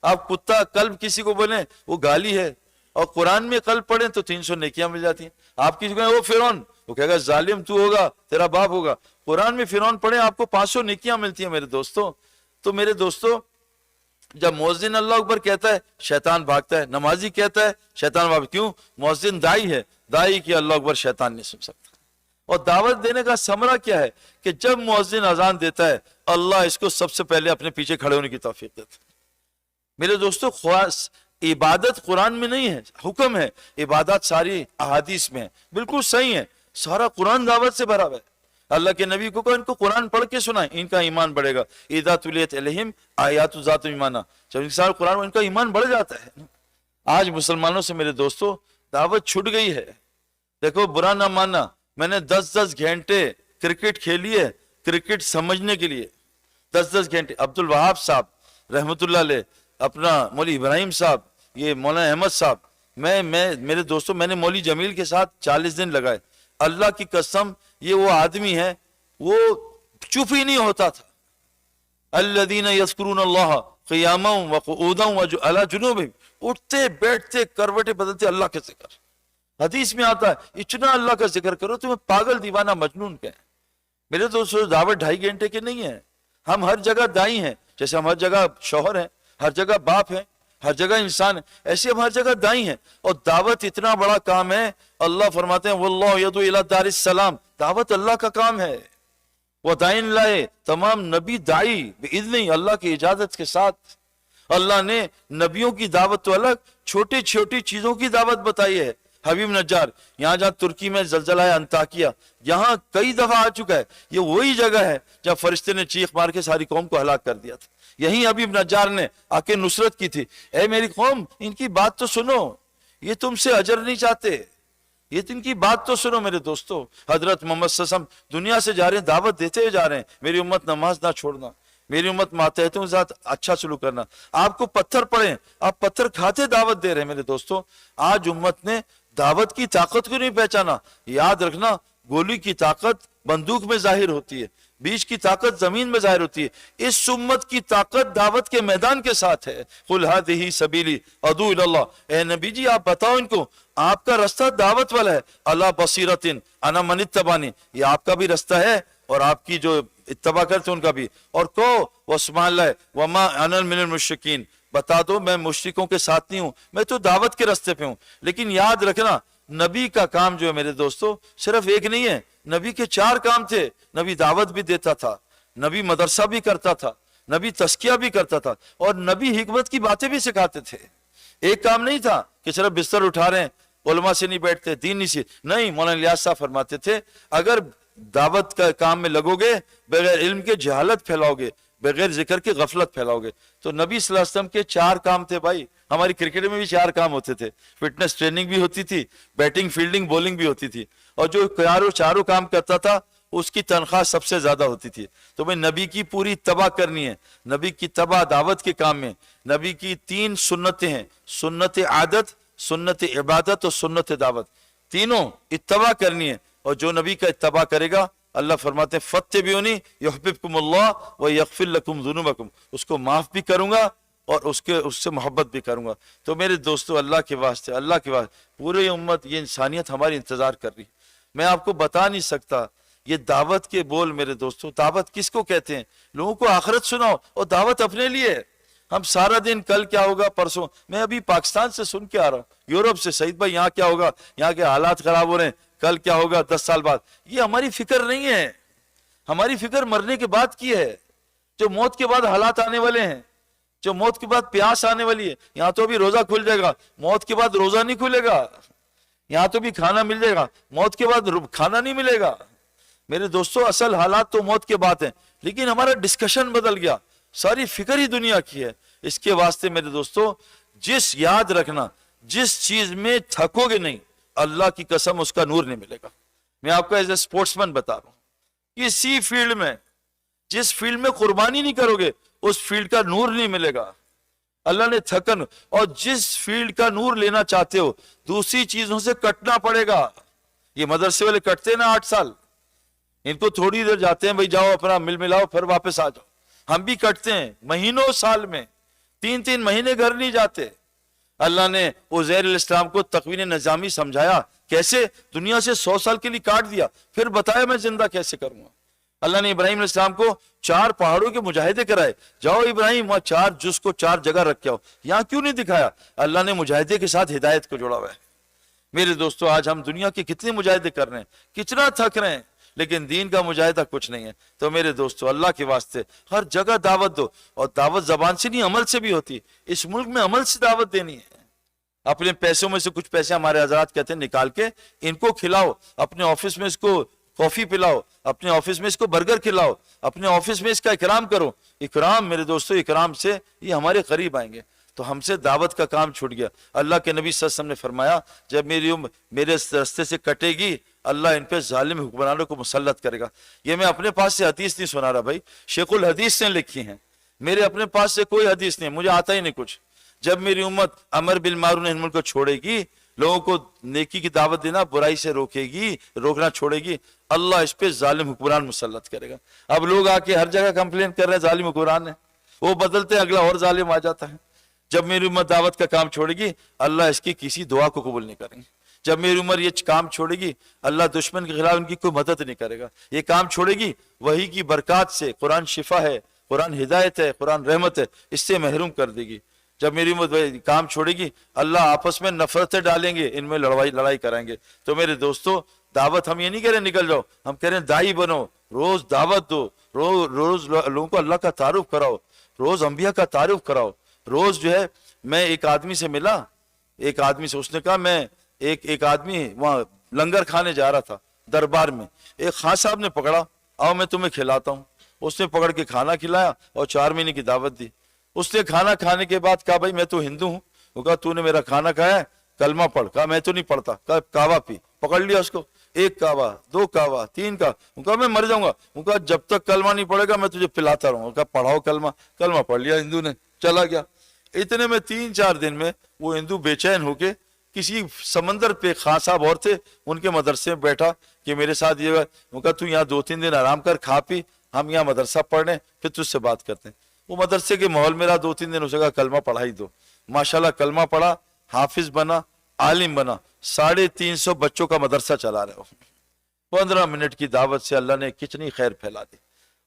آپ کتا کلب کسی کو بولیں وہ گالی ہے، اور قرآن میں کلب پڑھیں تو 300 نیکیاں مل جاتی ہیں۔ آپ کسی کو کہیں وہ فرعون، وہ کہے گا ظالم تو ہوگا، تیرا باپ ہوگا۔ قرآن میں فرعون پڑھیں آپ کو 500 نیکیاں ملتی ہیں میرے دوستوں۔ تو میرے دوستوں، جب مؤذن اللہ اکبر کہتا ہے شیطان بھاگتا ہے، نمازی کہتا ہے شیطان بھاگتا ہے۔ کیوں؟ مؤذن دائی ہے، دائی کی اللہ اکبر شیطان نہیں سن سکتا۔ اور دعوت دینے کا ثمرہ کیا ہے کہ جب مؤذن اذان دیتا ہے، اللہ اس کو سب سے پہلے اپنے پیچھے کھڑے ہونے کی توفیق دیتا ہے۔ میرے دوستو، خاص عبادت قرآن میں نہیں ہے، حکم ہے، عبادات ساری احادیث میں ہے، بالکل صحیح ہے، سارا قرآن دعوت سے بھرا ہوا ہے۔ اللہ کے نبی کو کہا ان کو قرآن پڑھ کے سنائیں، ان کا ایمان بڑھے گا۔ اذا تلیت علیہم آیات ذات ایمانہ، جب ان سارا قرآن ان کا ایمان بڑھ جاتا ہے۔ آج مسلمانوں سے میرے دوستو دعوت چھٹ گئی ہے۔ دیکھو برا نہ ماننا، میں نے 10 گھنٹے کرکٹ کھیلی ہے، کرکٹ سمجھنے کے لیے 10 گھنٹے۔ عبد الوہاب صاحب رحمت اللہ علیہ، اپنا مولوی ابراہیم صاحب، یہ مولانا احمد صاحب، میرے دوستوں میں نے مولوی جمیل کے ساتھ 40 دن لگائے۔ اللہ کی قسم، یہ وہ آدمی ہے، وہ چپ ہی نہیں ہوتا تھا۔ الذین یذکرون اللہ قیاما وقعودا وعلی جنوبہم، اٹھتے بیٹھتے کروٹیں بدلتے اللہ کے ذکر۔ حدیث میں آتا ہے اتنا اللہ کا ذکر کرو تمہیں پاگل دیوانہ مجنون کہیں۔ میرے دوستوں دعوت 2.5 گھنٹے کے نہیں ہے۔ ہم ہر جگہ دائی ہیں، جیسے ہم ہر جگہ شوہر ہیں، ہر جگہ باپ ہیں، ہر جگہ انسان ہے، ایسے ہم ہر جگہ دائی ہیں. اور دعوت اتنا بڑا کام ہے، اللہ فرماتے ہیں واللہ یدعو الی دار السلام، دعوت اللہ کا کام ہے. وہ دائن لائے تمام نبی دائی باذن اللہ کی اجازت کے ساتھ. اللہ نے نبیوں کی دعوت تو الگ، چھوٹی چھوٹی چیزوں کی دعوت بتائی ہے. حبیب نجار یہاں جہاں ترکی میں زلزلہ ہے انطاکیہ، یہاں کئی دفعہ آ چکا ہے. یہ وہی جگہ ہے جہاں فرشتے نے چیخ مار کے ساری قوم کو ہلاک کر دیا تھا. یہیں حبیب نجار نے آ کے نصرت کی تھی. اے میری قوم، ان کی بات تو سنو، یہ تم سے اجر نہیں چاہتے، یہ ان کی بات تو سنو. میرے دوستو، حضرت محمد صلی اللہ علیہ وسلم دنیا سے جا رہے ہیں، دعوت دیتے ہوئے جا رہے ہیں، میری امت نماز نہ چھوڑنا، میری امت ماتحتوں کے ساتھ اچھا سلوک کرنا. آپ کو پتھر پڑے، آپ پتھر کھاتے دعوت دے رہے ہیں. میرے دوستو، آج امت نے دعوت کی طاقت کو نہیں پہچانا. یاد رکھنا، گولی کی طاقت بندوق میں ظاہر ہوتی ہے، بیج کی طاقت زمین میں ظاہر ہوتی ہے. اس امت کی طاقت دعوت کے میدان کے ساتھ ہے. قل ھذہ سبیلی ادعو الی اللہ، اے نبی جی آپ بتاؤ ان کو آپ کا رستہ دعوت والا ہے. علی بصیرۃ انا من اتبعنی، یہ آپ کا بھی رستہ ہے اور آپ کی جو اتباع کرتے ان کا بھی. اور کو وسبحان اللہ وما انا من المشرکین، بتا دو میں مشرکوں کے ساتھ نہیں ہوں، میں تو دعوت کے راستے پہ ہوں. لیکن یاد رکھنا، نبی کا کام جو ہے میرے دوستو صرف ایک نہیں ہے، نبی کے 4 کام تھے. نبی دعوت بھی دیتا تھا، نبی مدرسہ بھی کرتا تھا، نبی تزکیہ بھی کرتا تھا، اور نبی حکمت کی باتیں بھی سکھاتے تھے. ایک کام نہیں تھا کہ صرف بستر اٹھا رہے ہیں، علماء سے نہیں بیٹھتے، دین نہیں سے نہیں. مولانا الیاس صاحب فرماتے تھے اگر دعوت کا کام میں لگو گے، بغیر علم کے جہالت پھیلاؤ گے، بغیر ذکر کے غفلت پھیلاؤ گے. تو نبی صلی اللہ علیہ وسلم کے 4 کام تھے بھائی. ہماری کرکٹ میں بھی 4 کام ہوتے تھے، فٹنس ٹریننگ بھی ہوتی تھی، بیٹنگ فیلڈنگ بولنگ بھی ہوتی تھی، اور جو چاروں کام کرتا تھا اس کی تنخواہ سب سے زیادہ ہوتی تھی. تو بھائی نبی کی پوری اتباع کرنی ہے. نبی کی اتباع دعوت کے کام میں نبی کی 3 سنتیں ہیں، سنت عادت، سنت عبادت اور سنت دعوت، تینوں اتباع کرنی ہے. اور جو نبی کا اتباع کرے گا، اللہ فرماتے ہیں فاتبعونی یحببکم اللہ ویغفر لکم ذنوبکم، اس کو معاف بھی کروں گا اور اس سے محبت بھی کروں گا. تو میرے دوستو، اللہ کے واسطے، اللہ کے واسطے، پورے امت، یہ انسانیت ہماری انتظار کر رہی ہے. میں آپ کو بتا نہیں سکتا یہ دعوت کے بول. میرے دوستو، دعوت کس کو کہتے ہیں؟ لوگوں کو آخرت سناؤ، اور دعوت اپنے لیے. ہم سارا دن کل کیا ہوگا، پرسوں. میں ابھی پاکستان سے سن کے آ رہا ہوں، یورپ سے، سعید بھائی یہاں کیا ہوگا، یہاں کے حالات خراب ہو رہے ہیں، کل کیا ہوگا 10 سال بعد. یہ ہماری فکر نہیں ہے. ہماری فکر مرنے کے بعد کی ہے، جو موت کے بعد حالات آنے والے ہیں، جو موت کے بعد پیاس آنے والی ہے. یہاں تو ابھی روزہ کھل جائے گا، موت کے بعد روزہ نہیں کھلے گا. یہاں تو بھی کھانا مل جائے گا، موت کے بعد کھانا نہیں ملے گا. میرے دوستو، اصل حالات تو موت کے بعد ہیں، لیکن ہمارا ڈسکشن بدل گیا، ساری فکر ہی دنیا کی ہے. اس کے واسطے میرے دوستو، یاد رکھنا، جس چیز میں تھکو گے نہیں، اللہ کی قسم اس کا نور نہیں ملے گا. میں آپ کو ایز اے اسپورٹس مین بتا رہا ہوں، کسی فیلڈ میں، جس فیلڈ میں قربانی نہیں کرو گے، اس فیلڈ کا نور نہیں ملے گا. اللہ نے تھکن، اور جس فیلڈ کا نور لینا چاہتے ہو، دوسری چیزوں سے کٹنا پڑے گا. یہ مدرسے والے کٹتے ہیں نا 8 سال، ان کو تھوڑی دیر جاتے ہیں، بھائی جاؤ اپنا مل ملاؤ پھر واپس آ جاؤ. ہم بھی کٹتے ہیں مہینوں، سال میں 3 مہینے گھر نہیں جاتے. اللہ نے عزیر علیہ السلام کو تکوین نظامی سمجھایا، کیسے؟ دنیا سے 100 سال کے لیے کاٹ دیا، پھر بتایا میں زندہ کیسے کروں گا. اللہ نے ابراہیم علیہ السلام کو 4 پہاڑوں کے مجاہدے کرائے، جاؤ ابراہیم وہاں 4 جز کو 4 جگہ رکھ کے آؤ. یہاں کیوں نہیں دکھایا؟ اللہ نے مجاہدے کے ساتھ ہدایت کو جوڑا ہوا ہے. میرے دوستو، آج ہم دنیا کے کتنے مجاہدے کر رہے ہیں، کتنا تھک رہے ہیں، لیکن دین کا مجاہدہ کچھ نہیں ہے. تو میرے دوستو، اللہ کے واسطے ہر جگہ دعوت دو، اور دعوت زبان سے نہیں، عمل سے بھی ہوتی. اس ملک میں عمل سے دعوت دینی ہے. اپنے پیسوں میں سے کچھ پیسے ہمارے حضرات کہتے ہیں نکال کے ان کو کھلاؤ، اپنے آفس میں اس کو کافی پلاؤ، اپنے آفس میں اس کو برگر کھلاؤ، اپنے آفس میں اس کا اکرام کرو. اکرام میرے دوستو، اکرام سے یہ ہمارے قریب آئیں گے. تو ہم سے دعوت کا کام چھوٹ گیا. اللہ کے نبی صلی اللہ علیہ وسلم نے فرمایا، جب میرے رستے سے کٹے گی، اللہ ان پہ ظالم حکمرانوں کو مسلط کرے گا. یہ میں اپنے پاس سے حدیث نہیں سنا رہا بھائی، شیخ الحدیث نے لکھی ہیں. میرے اپنے پاس سے کوئی حدیث نہیں، مجھے آتا ہی نہیں کچھ. جب میری امت امر بالمعروف نہی عن المنکر کو چھوڑے گی، لوگوں کو نیکی کی دعوت دینا، برائی سے روکے گی، روکنا چھوڑے گی، اللہ اس پہ ظالم حکمران مسلط کرے گا. اب لوگ آ کے ہر جگہ کمپلین کر رہے ہیں ظالم حکمران ہے، وہ بدلتے اگلا اور ظالم آ جاتا ہے. جب میری امت دعوت کا کام چھوڑے گی، اللہ اس کی کسی دعا کو قبول نہیں کریں گے. جب میری عمر یہ کام چھوڑے گی، اللہ دشمن کے خلاف ان کی کوئی مدد نہیں کرے گا. یہ کام چھوڑے گی، وحی کی برکات سے، قرآن شفا ہے، قرآن ہدایت ہے، قرآن رحمت ہے، اس سے محروم کر دے گی. جب میری امت کام چھوڑے گی اللہ آپس میں نفرتیں ڈالیں گے، ان میں لڑائی کرائیں گے۔ تو میرے دوستو دعوت ہم یہ نہیں کہہ رہے نکل جاؤ، ہم کہہ رہے ہیں دائی بنو، روز دعوت دو، روز لوگوں کو اللہ کا تعارف کراؤ، روز انبیاء کا تعارف کراؤ۔ روز جو ہے میں ایک آدمی سے ملا، ایک آدمی سے، اس نے کہا میں ایک آدمی وہاں لنگر کھانے جا رہا تھا دربار میں، ایک خان صاحب نے پکڑا، آؤ میں تمہیں کھلاتا ہوں۔ اس نے پکڑ کے کھانا کھلایا اور 4 مہینے کی دعوت دی۔ اس نے کھانا کھانے کے بعد کہا بھائی میں تو ہندو ہوں، وہ کہا تو نے میرا کھانا کھایا ہے کلمہ پڑھ، کہا میں تو نہیں پڑھتا، کہا کعوہ پی، پکڑ لیا اس کو، 1 کعوہ 2 کعوہ 3 کعوہ، وہ کہا میں مر جاؤں گا، وہ کہا جب تک کلمہ نہیں پڑھے گا میں تجھے پلاتا رہوں گا، کہا پڑھاؤ کلمہ، کلمہ پڑھ لیا ہندو نے، چلا گیا۔ اتنے میں 3-4 دن میں وہ ہندو بے چین ہو کے کسی سمندر پہ خان صاحب اور تھے ان کے مدرسے میں بیٹھا کہ میرے ساتھ یہ وہ کہا تو یہاں 2-3 دن آرام کر، کھا پی، ہم یہاں مدرسہ پڑھ رہے ہیں پھر تجھ سے بات کرتے ہیں۔ وہ مدرسے کے ماحول میں رہا 2-3 دن، اسے کہا کلمہ پڑھائی دو، ماشاءاللہ کلمہ پڑھا، حافظ بنا، عالم بنا، 350 بچوں کا مدرسہ چلا رہے ہو۔ 15 منٹ کی دعوت سے اللہ نے کتنی خیر پھیلا دی۔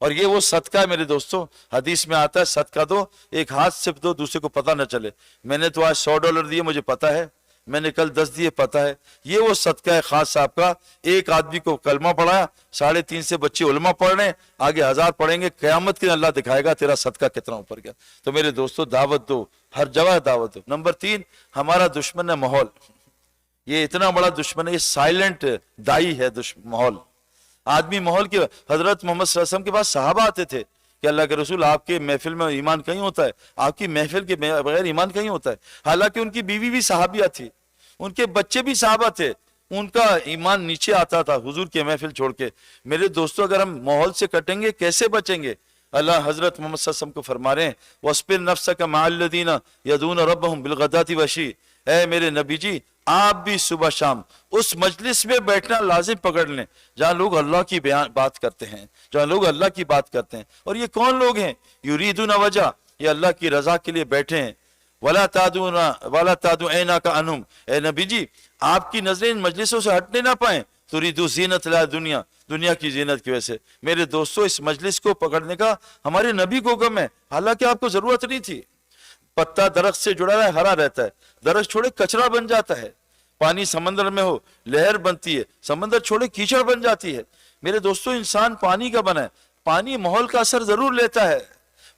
اور یہ وہ صدقہ ہے میرے دوستوں، حدیث میں آتا ہے صدقہ دو، ایک ہاتھ سے دو، دوسرے کو پتہ نہ چلے۔ میں نے تو آج $100 دیے، مجھے پتہ ہے، میں نے کل 10 دیے، پتہ ہے۔ یہ وہ صدقہ ہے خاص صاحب کا، ایک آدمی کو کلمہ پڑھایا، 350 بچے علماء پڑھ رہے ہیں، آگے 1000 پڑھیں گے، قیامت کے دن اللہ دکھائے گا تیرا صدقہ کتنا اوپر گیا۔ تو میرے دوستو دعوت دو، ہر جگہ دعوت دو۔ نمبر 3، ہمارا دشمن ہے ماحول۔ یہ اتنا بڑا دشمن ہے، یہ سائلنٹ دائی ہے ماحول۔ آدمی ماحول کے، حضرت محمد صلی اللہ علیہ وسلم کے پاس صحابہ آتے تھے کہ اللہ کے رسول آپ کے محفل میں ایمان کہیں ہوتا ہے، آپ کی محفل کے بغیر ایمان کہیں ہوتا ہے۔ حالانکہ ان کی بیوی بھی صحابیہ تھی، ان کے بچے بھی صحابہ تھے، ان کا ایمان نیچے آتا تھا حضور کے محفل چھوڑ کے۔ میرے دوستو اگر ہم ماحول سے کٹیں گے کیسے بچیں گے؟ اللہ حضرت محمد صلی اللہ علیہ وسلم کو فرما رہے ہیں وَاصْبِرْ نَفْسَكَ مَعَ الَّذِينَ يَدْعُونَ رَبَّهُمْ بِالْغَدَاةِ وَعَشِيِّ۔ اے میرے نبی جی آپ بھی صبح شام اس مجلس میں بیٹھنا لازم پکڑ لیں جہاں لوگ اللہ کی بات کرتے ہیں، جہاں لوگ اللہ کی بات کرتے ہیں۔ اور یہ کون لوگ ہیں؟ یریدون وجہ، یہ اللہ کی رضا کے لیے بیٹھے ہیں۔ وَلَا تَعْدُ عَيْنَاكَ عَنْهُمْ، اے نبی جی آپ کی نظریں ان مجلسوں سے ہٹنے نہ پائیں، تُرِيدُ زِينَةَ الدُّنْيَا، دنیا کی زینت کی وجہ سے۔ میرے دوستو اس مجلس کو پکڑنے کا ہمارے نبی کو حکم ہے، حالانکہ آپ کو ضرورت نہیں تھی۔ پتا درخت سے جڑا رہا ہے ہرا رہتا ہے، درخت چھوڑے کچرا بن جاتا ہے۔ پانی سمندر میں ہو لہر بنتی ہے، سمندر چھوڑے کیچڑ بن جاتی ہے۔ میرے دوستو انسان پانی کا بنا ہے، پانی ماحول کا اثر ضرور لیتا ہے۔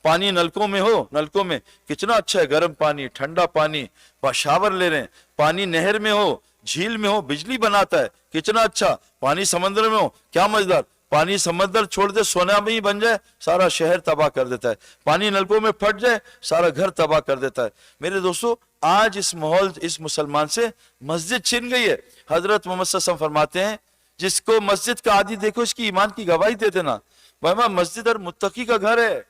پانی نلکوں میں ہو، نلکوں میں کتنا اچھا ہے، گرم پانی، ٹھنڈا پانی، شاور لے رہے ہیں۔ پانی نہر میں ہو، جھیل میں ہو، بجلی بناتا ہے، کتنا اچھا۔ پانی سمندر میں ہو، کیا مزیدار۔ پانی سمندر چھوڑ دے سونا میں ہی بن جائے، سارا شہر تباہ کر دیتا ہے۔ پانی نلکوں میں پھٹ جائے، سارا گھر تباہ کر دیتا ہے۔ میرے دوستو آج اس ماحول، اس مسلمان سے مسجد چھن گئی ہے۔ حضرت محمد صلی اللہ علیہ وسلم فرماتے ہیں جس کو مسجد کا عادی دیکھو اس کی ایمان کی گواہی دے دینا۔ بھائی مسجد ہر متقی کا گھر ہے۔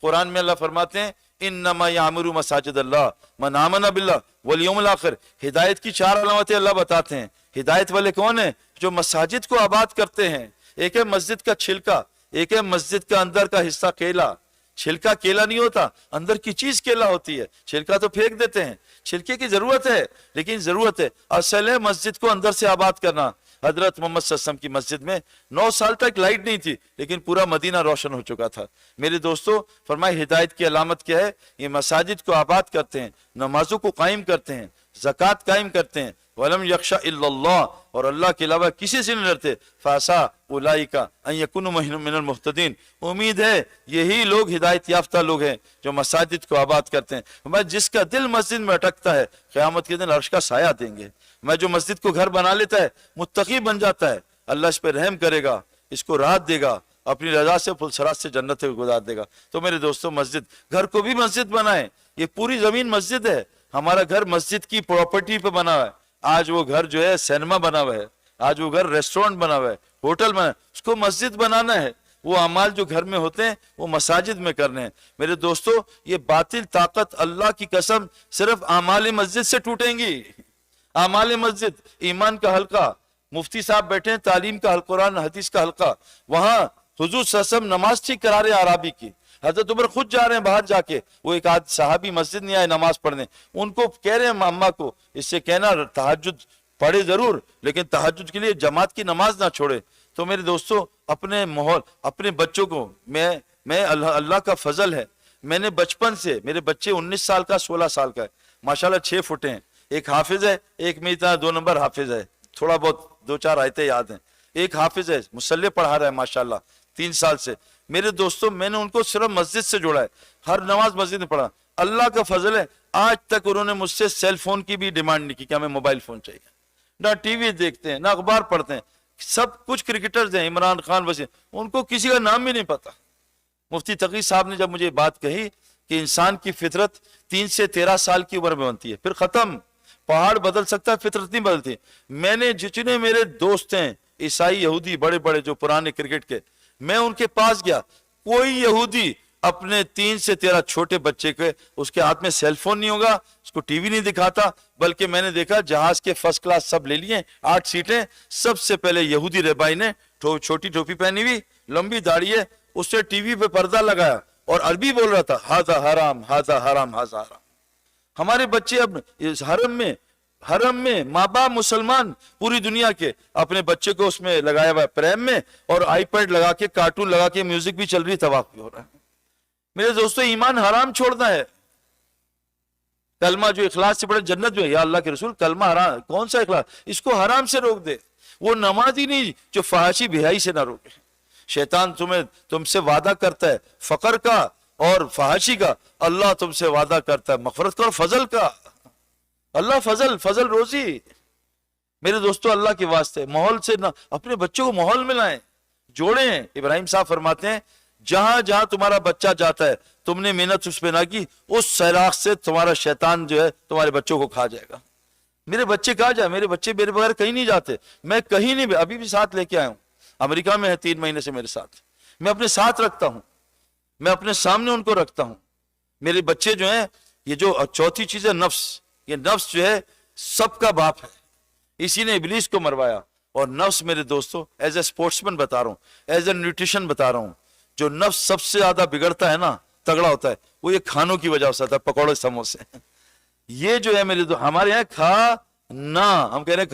قرآن میں اللہ فرماتے ہیں انما یعمر مساجد اللہ من آمن باللہ والیوم الآخر۔ ہدایت کی 4 علامتیں اللہ بتاتے ہیں۔ ہدایت والے کون ہیں؟ جو مساجد کو آباد کرتے ہیں۔ ایک ہے مسجد کا چھلکا، ایک ہے مسجد کا اندر کا حصہ کیلا۔ چھلکا کیلا نہیں ہوتا، اندر کی چیز کیلا ہوتی ہے۔ چھلکا تو پھینک دیتے ہیں، چھلکے کی ضرورت ہے لیکن ضرورت ہے اصل ہے مسجد کو اندر سے آباد کرنا۔ حضرت محمد صلی اللہ علیہ وسلم کی مسجد میں 9 سال تک لائٹ نہیں تھی لیکن پورا مدینہ روشن ہو چکا تھا۔ میرے دوستو فرمائے ہدایت کی علامت کیا ہے؟ یہ مساجد کو آباد کرتے ہیں، نمازوں کو قائم کرتے ہیں، زکوٰۃ قائم کرتے ہیں۔ وَلَمْ يَخْشَ إِلَّا اللَّهُ، اور اللہ کے علاوہ کسی سے نہیں ڈرتے۔ فَعَسَىٰ أُولَٰئِكَ أَن يَكُونُوا مِنَ الْمُهْتَدِينَ، امید ہے یہی لوگ ہدایت یافتہ لوگ ہیں جو مساجد کو آباد کرتے ہیں۔ میں جس کا دل مسجد میں اٹکتا ہے قیامت کے دن عرش کا سایہ دیں گے۔ میں جو مسجد کو گھر بنا لیتا ہے متقی بن جاتا ہے، اللہ اس پہ رحم کرے گا، اس کو راحت دے گا، اپنی رضا سے پلسرات سے جنت گزار دے گا۔ تو میرے دوستو مسجد، گھر کو بھی مسجد بنائیں۔ یہ پوری زمین مسجد ہے، ہمارا گھر مسجد کی پراپرٹی پہ بنا ہوا ہے۔ آج وہ گھر جو ہے سینما بنا ہوا ہے، آج وہ گھر ریسٹورنٹ بنا ہوا ہے، ہوٹل بنا ہے، اس کو مسجد بنانا ہے۔ وہ اعمال جو گھر میں ہوتے ہیں وہ مساجد میں کرنے ہیں۔ میرے دوستو یہ باطل طاقت اللہ کی قسم صرف اعمال مسجد سے ٹوٹیں گی۔ اعمال مسجد، ایمان کا حلقہ، مفتی صاحب بیٹھے ہیں، تعلیم کا قرآن حدیث کا حلقہ، وہاں حضور صلی اللہ علیہ وسلم نماز ٹھیک کرا رہے ہیں عربی کی۔ حضرت عمر خود جا رہے ہیں باہر جا کے، وہ ایک صحابی مسجد نہیں آئے نماز پڑھنے، ان کو کہہ رہے ہیں اماں کو اس سے کہنا تہجد پڑھے ضرور لیکن تہجد کے لیے جماعت کی نماز نہ چھوڑے۔ تو میرے دوستو اپنے ماحول، اپنے بچوں کو میں اللہ کا فضل ہے، میں نے بچپن سے، میرے بچے 19 سال کا 16 سال کا ہے ماشاءاللہ، 6 فٹ ہیں، ایک حافظ ہے، ایک میری طرح 2 نمبر حافظ ہے، تھوڑا بہت 2-4 آیتیں یاد ہیں، ایک حافظ ہے مصلی پڑھا رہا ہے ماشاءاللہ 3 سال سے۔ میرے دوستوں میں نے ان کو صرف مسجد سے جوڑا ہے، ہر نماز مسجد میں پڑھا، اللہ کا فضل ہے آج تک انہوں نے مجھ سے سیل فون کی بھی ڈیمانڈ نہیں کی کہ ہمیں موبائل فون چاہیے، نہ ٹی وی دیکھتے ہیں نہ اخبار پڑھتے ہیں، سب کچھ کرکٹرز ہیں، عمران خان وسیم، ان کو کسی کا نام بھی نہیں پتا۔ مفتی تقی صاحب نے جب مجھے بات کہی کہ انسان کی فطرت 3 سے 13 سال کی عمر میں بنتی ہے، پھر ختم، پہاڑ بدل سکتا ہے فطرت نہیں بدلتی۔ میں نے جتنے میرے دوست ہیں عیسائی یہودی بڑے بڑے جو پرانے کرکٹ کے، میں ان کے پاس گیا، کوئی یہودی اپنے 3 سے 13 چھوٹے بچے کے اس کے ہاتھ میں سیل فون نہیں ہوگا، اس کو ٹی وی نہیں دکھاتا، بلکہ میں نے دیکھا جہاز کے فرسٹ کلاس سب لے لیے 8 سیٹیں، سب سے پہلے یہودی رہبائی نے چھوٹی ٹوپی پہنی ہوئی، لمبی داڑھی ہے، اس سے ٹی وی پہ پردہ لگایا اور عربی بول رہا تھا، ہاذا حرام ہاذا حرام ہاذا حرام۔ ہمارے بچے اب اس حرم میں ماں باپ مسلمان پوری دنیا کے اپنے بچے کو اس میں لگایا ہوا ہے پریم میں، اور آئی پیڈ لگا کے کارٹون لگا کے میوزک بھی چل رہی، طواف بھی ہو رہا ہے۔ میرے دوستو ایمان حرام چھوڑنا ہے، کلمہ جو اخلاص سے پڑھے جنت میں، یا اللہ کے رسول کلمہ حرام، کون سا اخلاص، اس کو حرام سے روک دے، وہ نماز ہی نہیں جو فحاشی بہائی سے نہ روکے۔ شیطان تم سے وعدہ کرتا ہے فقر کا اور فحاشی کا، اللہ تم سے وعدہ کرتا ہے مغفرت کا اور فضل کا۔ اللہ فضل روزی۔ میرے دوستو اللہ کے واسطے ماحول سے نہ، اپنے بچوں کو ماحول میں لائیں، جوڑیں۔ ابراہیم صاحب فرماتے ہیں جہاں جہاں تمہارا بچہ جاتا ہے تم نے محنت اس پہ نہ کی، اس سیراخ سے تمہارا شیطان جو ہے تمہارے بچوں کو کھا جائے گا۔ میرے بچے کہاں جائے، میرے بچے میرے بغیر کہیں نہیں جاتے، میں کہیں نہیں، ابھی بھی ساتھ لے کے آیا ہوں، امریکہ میں ہے 3 مہینے سے میرے ساتھ، میں اپنے ساتھ رکھتا ہوں، میں اپنے سامنے ان کو رکھتا ہوں۔ میرے بچے جو ہیں، یہ جو چوتھی چیز ہے نفس، یہ نفس جو ہے سب کا باپ ہے، اسی نے ابلیس کو مروایا۔ اور نفس میرے دوستو ایز اے سپورٹس مین بتا رہا ہوں، ایز اے نیوٹریشن بتا رہا ہوں، جو نفس سب سے زیادہ بگڑتا ہے نا، تگڑا ہوتا ہے، وہ یہ کھانوں کی وجہ سے ہوتا ہے، پکوڑے سموسے۔ یہ جو ہے میرے ہمارے یہاں کھا نہ، ہم کہہ رہے ہیں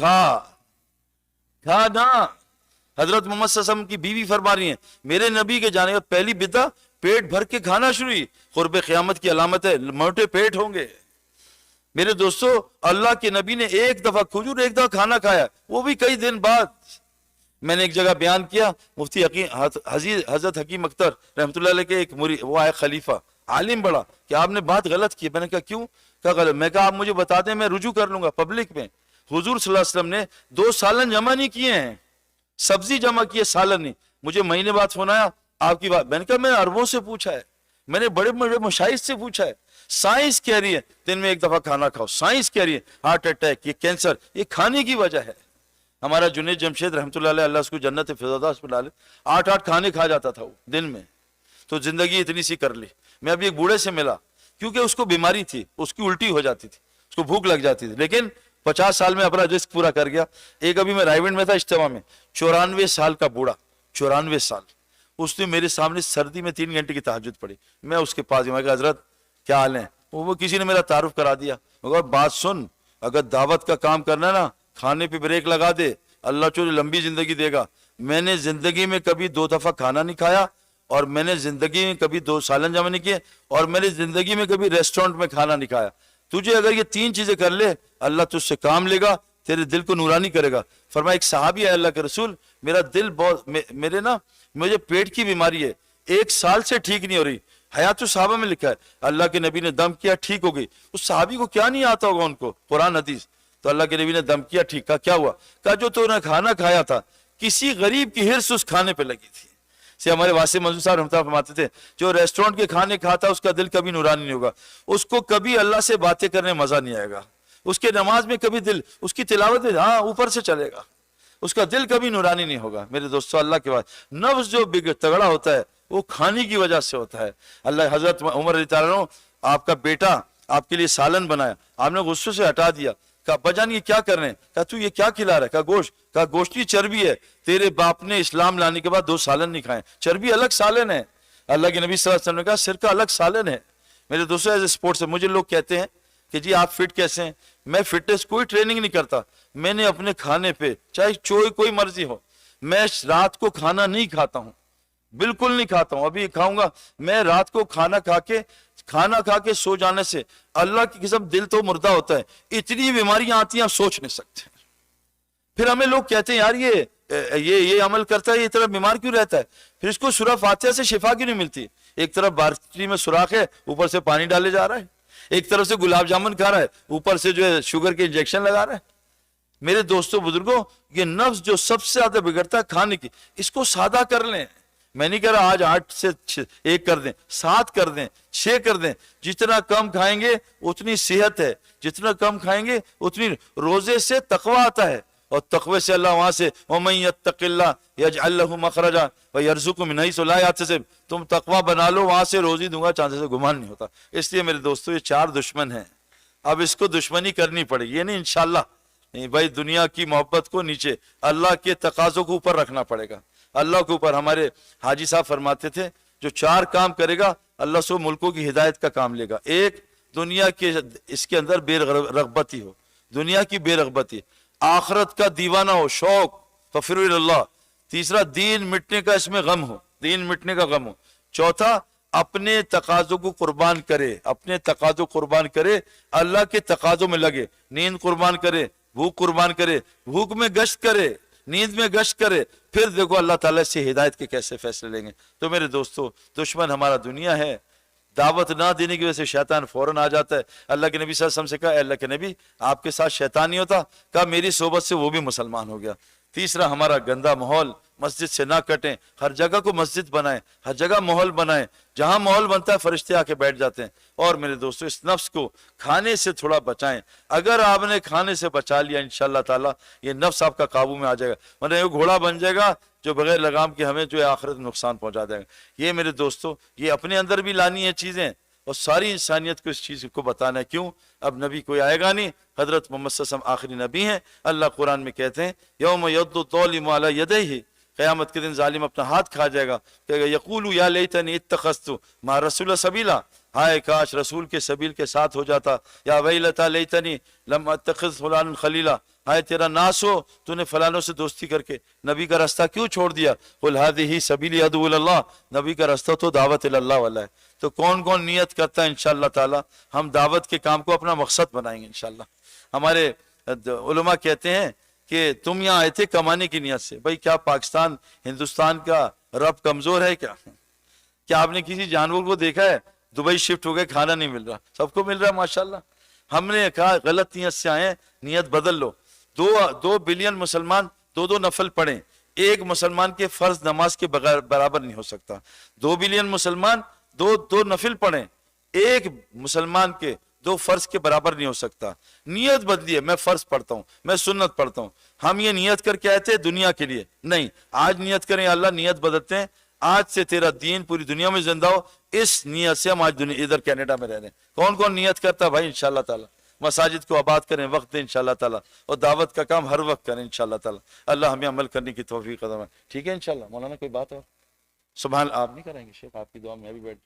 کھا نہ۔ حضرت محمد صلی اللہ علیہ وسلم کی بیوی فرما رہی ہیں میرے نبی کے جانے کا پہلی بدعت پیٹ بھر کے کھانا شروع ہوئی، قرب قیامت کی علامت ہے موٹے پیٹ ہوں گے۔ میرے دوستو اللہ کے نبی نے ایک دفعہ کھجور، ایک دفعہ کھانا کھایا، وہ بھی کئی دن بعد۔ میں نے ایک جگہ بیان کیا، مفتی حضرت حکیم اختر رحمۃ اللہ علیہ کے ایک وہ آئے خلیفہ عالم بڑا، کہ آپ نے بات غلط کی۔ میں نے کہا کیوں؟ کہا غلط۔ میں کہا آپ مجھے بتا دیں، میں رجوع کر لوں گا پبلک میں۔ حضور صلی اللہ علیہ وسلم نے 2 سالن جمع نہیں کیے ہیں، سبزی جمع کیے، سالن نہیں۔ مجھے مہینے بعد فون آیا آپ کی بات، میں نے کہا میں عربوں سے پوچھا ہے، میں نے بڑے بڑے مشائخ سے پوچھا ہے، سائنس کہہ رہی ہے دن میں 1 دفعہ کھانا کھاؤ، سائنس کہہ رہی ہے ہارٹ اٹیک، یہ کینسر، یہ کھانے کی وجہ ہے۔ ہمارا جنید جمشید رحمۃ اللہ علیہ، اللہ اس کو جنت فردوس میں ڈالے، 8 کھانے کھا جاتا تھا وہ دن میں، تو زندگی اتنی سی کر لی۔ میں ابھی ایک بوڑھے سے ملا، کیونکہ اس کو بیماری تھی، اس کی الٹی ہو جاتی تھی، اس کو بھوک لگ جاتی تھی، لیکن 50 سال میں اپنا رزق پورا کر گیا۔ ایک ابھی میں رائیونڈ میں تھا اجتماع میں، 94 سال کا بوڑھا، 94 سال، اس نے میرے سامنے سردی میں 3 گھنٹے کی تہجد پڑھی۔ میں اس کے پاس گیا، میں کہا حضرت کیا حال ہے؟ وہ کسی نے میرا تعارف کرا دیا، مگر بات سن، اگر دعوت کا کام کرنا ہے نا، کھانے پہ بریک لگا دے، اللہ چلے لمبی زندگی دے گا۔ میں نے زندگی میں کبھی 2 دفعہ کھانا نہیں کھایا، اور میں نے زندگی میں کبھی 2 سالن جمع نہیں کیے، اور میں نے زندگی میں کبھی ریسٹورنٹ میں کھانا نہیں کھایا۔ تجھے اگر یہ 3 چیزیں کر لے، اللہ تجھ سے کام لے گا، تیرے دل کو نورانی کرے گا۔ فرمایا ایک صحابی ہے اللہ کے رسول، میرا دل بہت مجھے پیٹ کی بیماری ہے، 1 سال سے ٹھیک نہیں ہو رہی، حیات الصحابہ میں لکھا ہے، اللہ کے نبی نے دم کیا ٹھیک ہو گئی۔ اس صحابی کو کیا نہیں آتا ہوگا ان کو قرآن حدیث، تو اللہ کے نبی نے دم کیا ٹھیک، کیا ہوا؟ کہا جو تو نے کھانا کھایا تھا، کسی غریب کی ہرس اس کھانے پہ لگی تھی۔ سے ہمارے واسع منظور صاحب رحمۃ اللہ فرماتے تھے جو ریسٹورنٹ کے کھانے کھاتا اس کا دل کبھی نورانی نہیں ہوگا، اس کو کبھی اللہ سے باتیں کرنے میں مزہ نہیں آئے گا، اس کے نماز میں کبھی دل، اس کی تلاوت میں اوپر سے چلے گا، اس کا دل کبھی نورانی نہیں ہوگا۔ میرے دوستو اللہ کے بعد نفس جو تگڑا ہوتا ہے وہ کھانے کی وجہ سے ہوتا ہے۔ اللہ حضرت عمر رضی اللہ عنہ، آپ کا بیٹا آپ کے لیے سالن بنایا، آپ نے غصے سے ہٹا دیا، کہا بجان یہ کیا کر رہے ہیں؟ کہا تو یہ کیا کھلا رہا ہے؟ کہا گوشت۔ کہا گوشت کی چربی ہے، تیرے باپ نے اسلام لانے کے بعد 2 سالن نہیں کھائے، چربی الگ سالن ہے۔ اللہ کے نبی صلی اللہ علیہ وسلم نے کہا سرکہ الگ سالن ہے۔ میرے دوستو ایز اے اسپورٹس ہے، مجھے لوگ کہتے ہیں کہ جی آپ فٹ کیسے ہیں؟ میں فٹنس کوئی ٹریننگ نہیں کرتا، میں نے اپنے کھانے پہ چاہے کوئی مرضی ہو، میں رات کو کھانا نہیں کھاتا ہوں، بالکل نہیں کھاتا ہوں، ابھی کھاؤں گا میں رات کو کھانا کھا کے سو جانے سے اللہ کی قسم دل تو مردہ ہوتا ہے، اتنی بیماریاں آتی ہیں آپ سوچ نہیں سکتے۔ پھر ہمیں لوگ کہتے ہیں یار یہ عمل کرتا ہے یہ طرف بیمار کیوں رہتا ہے، پھر اس کو سورہ فاتحہ سے شفا کیوں نہیں ملتی؟ ایک طرف بارچی میں سوراخ ہے، اوپر سے پانی ڈالے جا رہا ہے، ایک طرف سے گلاب جامن کھا رہا ہے، اوپر سے جو ہے شوگر کے انجیکشن لگا رہا ہے۔ میرے دوستوں بزرگوں، یہ نفس جو سب سے زیادہ بگڑتا ہے کھانے کی، اس کو سادہ کر لیں۔ میں نہیں کہہ رہا آج 8 سے 1 کر دیں، 7 کر دیں، 6 کر دیں، جتنا کم کھائیں گے اتنی صحت ہے، جتنا کم کھائیں گے اتنی روزے سے تقوی آتا ہے، اور تقوی سے اللہ وہاں سے وَمَن يَتَّقِ اللَّهَ يَجْعَل لَّهُ مَخْرَجًا وَيَرْزُقْهُ مِنْ حَيْثُ لَا يَحْتَسِبُ، تم تقوی بنا لو وہاں سے روزی دوں گا چاند سے گمان نہیں ہوتا۔ اس لیے میرے دوستو یہ 4 دشمن ہیں، اب اس کو دشمنی کرنی پڑے گی، یہ نہیں انشاءاللہ نہیں بھائی، دنیا کی محبت کو نیچے، اللہ کے تقاضوں کو اوپر رکھنا پڑے گا، اللہ کے اوپر۔ ہمارے حاجی صاحب فرماتے تھے جو 4 کام کرے گا اللہ سو ملکوں کی ہدایت کا کام لے گا۔ ایک، دنیا کے اس کے اندر بے رغبتی ہو، دنیا کی بے رغبتی، آخرت کا دیوانہ ہو، شوق، ففروا الی اللہ۔ تیسرا، دین مٹنے کا اس میں غم ہو، دین مٹنے کا غم ہو۔ چوتھا، اپنے تقاضوں کو قربان کرے، اپنے تقاضوں قربان کرے، اللہ کے تقاضوں میں لگے، نیند قربان کرے، بھوک قربان کرے، بھوک میں گشت کرے، نیند میں گشت کرے، پھر دیکھو اللہ تعالیٰ سے ہدایت کے کیسے فیصلے لیں گے۔ تو میرے دوستو، دشمن ہمارا دنیا ہے، دعوت نہ دینے کی وجہ سے شیطان فوراً آ جاتا ہے۔ اللہ کے نبی صلی اللہ علیہ وسلم سے کہا، اے اللہ کے نبی آپ کے ساتھ شیطان نہیں ہوتا؟ کہا میری صحبت سے وہ بھی مسلمان ہو گیا۔ تیسرا، ہمارا گندا ماحول، مسجد سے نہ کٹیں، ہر جگہ کو مسجد بنائیں، ہر جگہ ماحول بنائیں، جہاں ماحول بنتا ہے فرشتے آ کے بیٹھ جاتے ہیں۔ اور میرے دوستو، اس نفس کو کھانے سے تھوڑا بچائیں، اگر آپ نے کھانے سے بچا لیا انشاءاللہ تعالی یہ نفس آپ کا قابو میں آ جائے گا، ورنہ یہ گھوڑا بن جائے گا جو بغیر لگام کے ہمیں جو ہے آخرت میں نقصان پہنچا دے گا۔ یہ میرے دوستو، یہ اپنے اندر بھی لانی ہے چیزیں، اور ساری انسانیت کو اس چیز کو بتانا ہے۔ کیوں؟ اب نبی کوئی آئے گا نہیں، حضرت محمد صلی اللہ علیہ وسلم آخری نبی ہیں۔ اللہ قرآن میں کہتے ہیں یوم یعض الظالم علی یدیہ، قیامت کے دن ظالم اپنا ہاتھ کھا جائے گا، کہے گا یقول یا لیتنی اتخذت مع رسول سبیلا، ہائے کاش رسول کے سبیل کے ساتھ ہو جاتا، یا ویلتا لیتنی لم اتخذ فلان خلیلا، ہائے تیرا ناس ہو تو نے فلانوں سے دوستی کر کے نبی کا راستہ کیوں چھوڑ دیا۔ قل ہذہ سبیلی ادعو الی اللہ، نبی کا راستہ تو دعوت الی اللہ والا ہے۔ تو کون کون نیت کرتا ہے انشاءاللہ تعالی ہم دعوت کے کام کو اپنا مقصد بنائیں گے انشاءاللہ۔ ہمارے علماء کہتے ہیں کہ تم یہاں آئے تھے کمانے کی نیت سے، بھائی کیا پاکستان ہندوستان کا رب کمزور ہے کیا آپ نے کسی جانور کو دیکھا ہے دبئی شفٹ ہو گئے کھانا نہیں مل رہا؟ سب کو مل رہا ہے ماشاءاللہ۔ ہم نے کہا غلط نیت سے آئے، نیت بدل لو۔ 2 بلین مسلمان 2 نفل پڑھیں، ایک مسلمان کے فرض نماز کے بغیر برابر نہیں ہو سکتا۔ 2 بلین مسلمان 2 نفل پڑھیں، ایک مسلمان کے 2 فرض کے برابر نہیں ہو سکتا۔ نیت بدلیے، میں فرض پڑھتا ہوں، میں سنت پڑھتا ہوں۔ ہم یہ نیت کر کے آئے تھے دنیا کے لیے نہیں، آج نیت کریں اللہ نیت بدلتے ہیں، آج سے تیرا دین پوری دنیا میں زندہ ہو، اس نیت سے ہم آج ادھر کینیڈا میں رہ رہے ہیں۔ کون کون نیت کرتا ہے بھائی انشاءاللہ تعالی؟ مساجد کو آباد کریں، وقت دیں انشاءاللہ تعالی، اور دعوت کا کام ہر وقت کریں انشاءاللہ تعالی۔ اللہ ہمیں عمل کرنے کی توفیق عطا فرمائے۔ ٹھیک ہے انشاءاللہ۔ مولانا کوئی بات اور؟ سبحان آپ نہیں کریں گے شیخ؟ آپ کی دعا میں بھی بیٹھ۔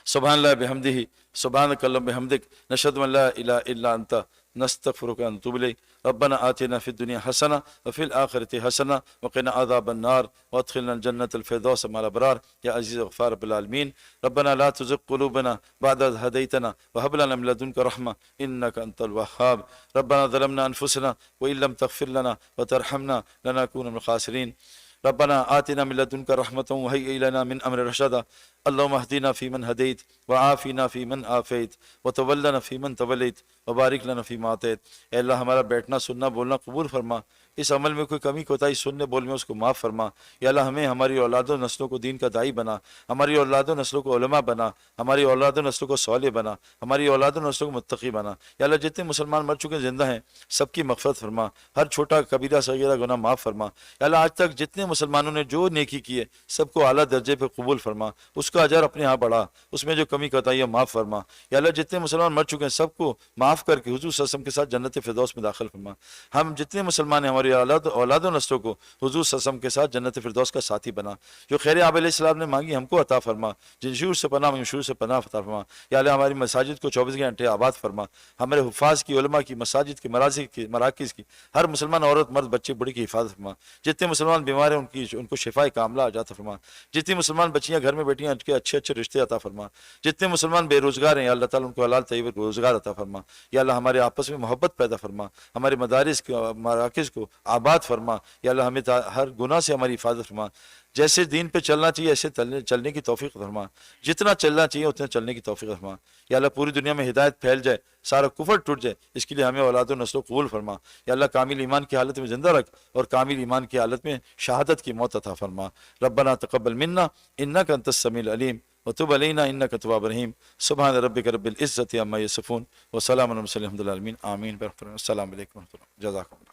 سبحان اللہ بحمدہ، سبحانک اللہم بحمدک، نشہد ان لا الہ الا انت، نستغفرک ونتوب الیک۔ ربنا آتنا فی الدنیا حسنہ وفی الآخرۃ حسنہ وقنا عذاب النار وادخلنا الجنۃ الفردوس مع الابرار یا عزیز غفار رب العالمین۔ ربنا لا تزغ قلوبنا بعد اذ هديتنا وهب لنا من لدنك رحمة انك انت الوهاب۔ ربنا ظلمنا انفسنا وان لم تغفر لنا وترحمنا لنكون من الخاسرين۔ ربنا آتنا من لدنك رحمة وهيئ لنا من أمر رشدا۔ اللهم اهدنا فيمن هديت وعافنا فيمن عافيت وتولنا فيمن توليت وبارك لنا فيما أعطيت۔ اے اللہ ہمارا بیٹھنا سننا بولنا قبول فرما، اس عمل میں کوئی کمی کوتاہی سننے بولنے میں اس کو معاف فرما۔ یا اللہ ہمیں ہماری اولاد و نسلوں کو دین کا داعی بنا، ہماری اولاد و نسلوں کو علماء بنا، ہماری اولاد و نسلوں کو صالح بنا، ہماری اولاد و نسلوں کو متقی بنا۔ یا اللہ جتنے مسلمان مر چکے زندہ ہیں سب کی مغفرت فرما، ہر چھوٹا کبیرہ صغیرہ گناہ معاف فرما۔ یا اللہ آج تک جتنے مسلمانوں نے جو نیکی کی ہے سب کو اعلیٰ درجے پہ قبول فرما، اس کا اجر اپنے ہاں بڑھا، اس میں جو کمی کوتاہی ہے معاف فرما۔ یا اللہ جتنے مسلمان مر چکے ہیں سب کو معاف کر کے حضور صلی اللہ علیہ وسلم کے ساتھ جنت فردوس میں داخل فرما۔ ہم جتنے مسلمان ہیں ہماری ہماری اولاد و نسلوں کو حضور صلی اللہ علیہ وسلم کے ساتھ جنت فردوس کا ساتھی بنا. جو خیر آپ علیہ السلام نے مانگی ہم کو عطا فرما. جن شرور سے پناہ مانگی شرور سے پناہ عطا فرما. یا اللہ ہماری مساجد کو 24 گھنٹے آباد فرما. ہمارے حفاظ کی، علماء کی، مساجد کی، مراکز کی، ہر مسلمان عورت مرد بچے بڑی کی حفاظت فرما. جتنے مسلمان بیمار ہیں ان کو شفاء کاملہ عطا فرما. جتنی مسلمان بچیاں گھر میں بیٹھی ہیں ان کے اچھے اچھے رشتے عطا فرما. جتنے مسلمان بے روزگار ہیں یا اللہ تعالیٰ ان کو حلال طیب روزگار عطا فرما. یا اللہ ہمارے آپس میں محبت پیدا فرما. ہمارے مدارس کو، مراکز کو آباد فرما. یا اللہ ہمیں ہر گناہ سے ہماری حفاظت فرما. جیسے دین پہ چلنا چاہیے ایسے چلنے کی توفیق فرما. جتنا چلنا چاہیے اتنا چلنے کی توفیق فرما. یا اللہ پوری دنیا میں ہدایت پھیل جائے، سارا کفر ٹوٹ جائے، اس کے لیے ہمیں اولاد و نسل قبول فرما. یا اللہ کامل ایمان کی حالت میں زندہ رکھ اور کامل ایمان کی حالت میں شہادت کی موت عطا فرما. ربنا تقبل منا انک انت السمیع العلیم وتب علینا انک تواب رحیم. سبحان ربک رب العزۃ عما یصفون وسلام علی المرسلین الحمد للہ العالمین. آمین. السلام علیکم و رحمۃ اللہ. جزاکم اللہ.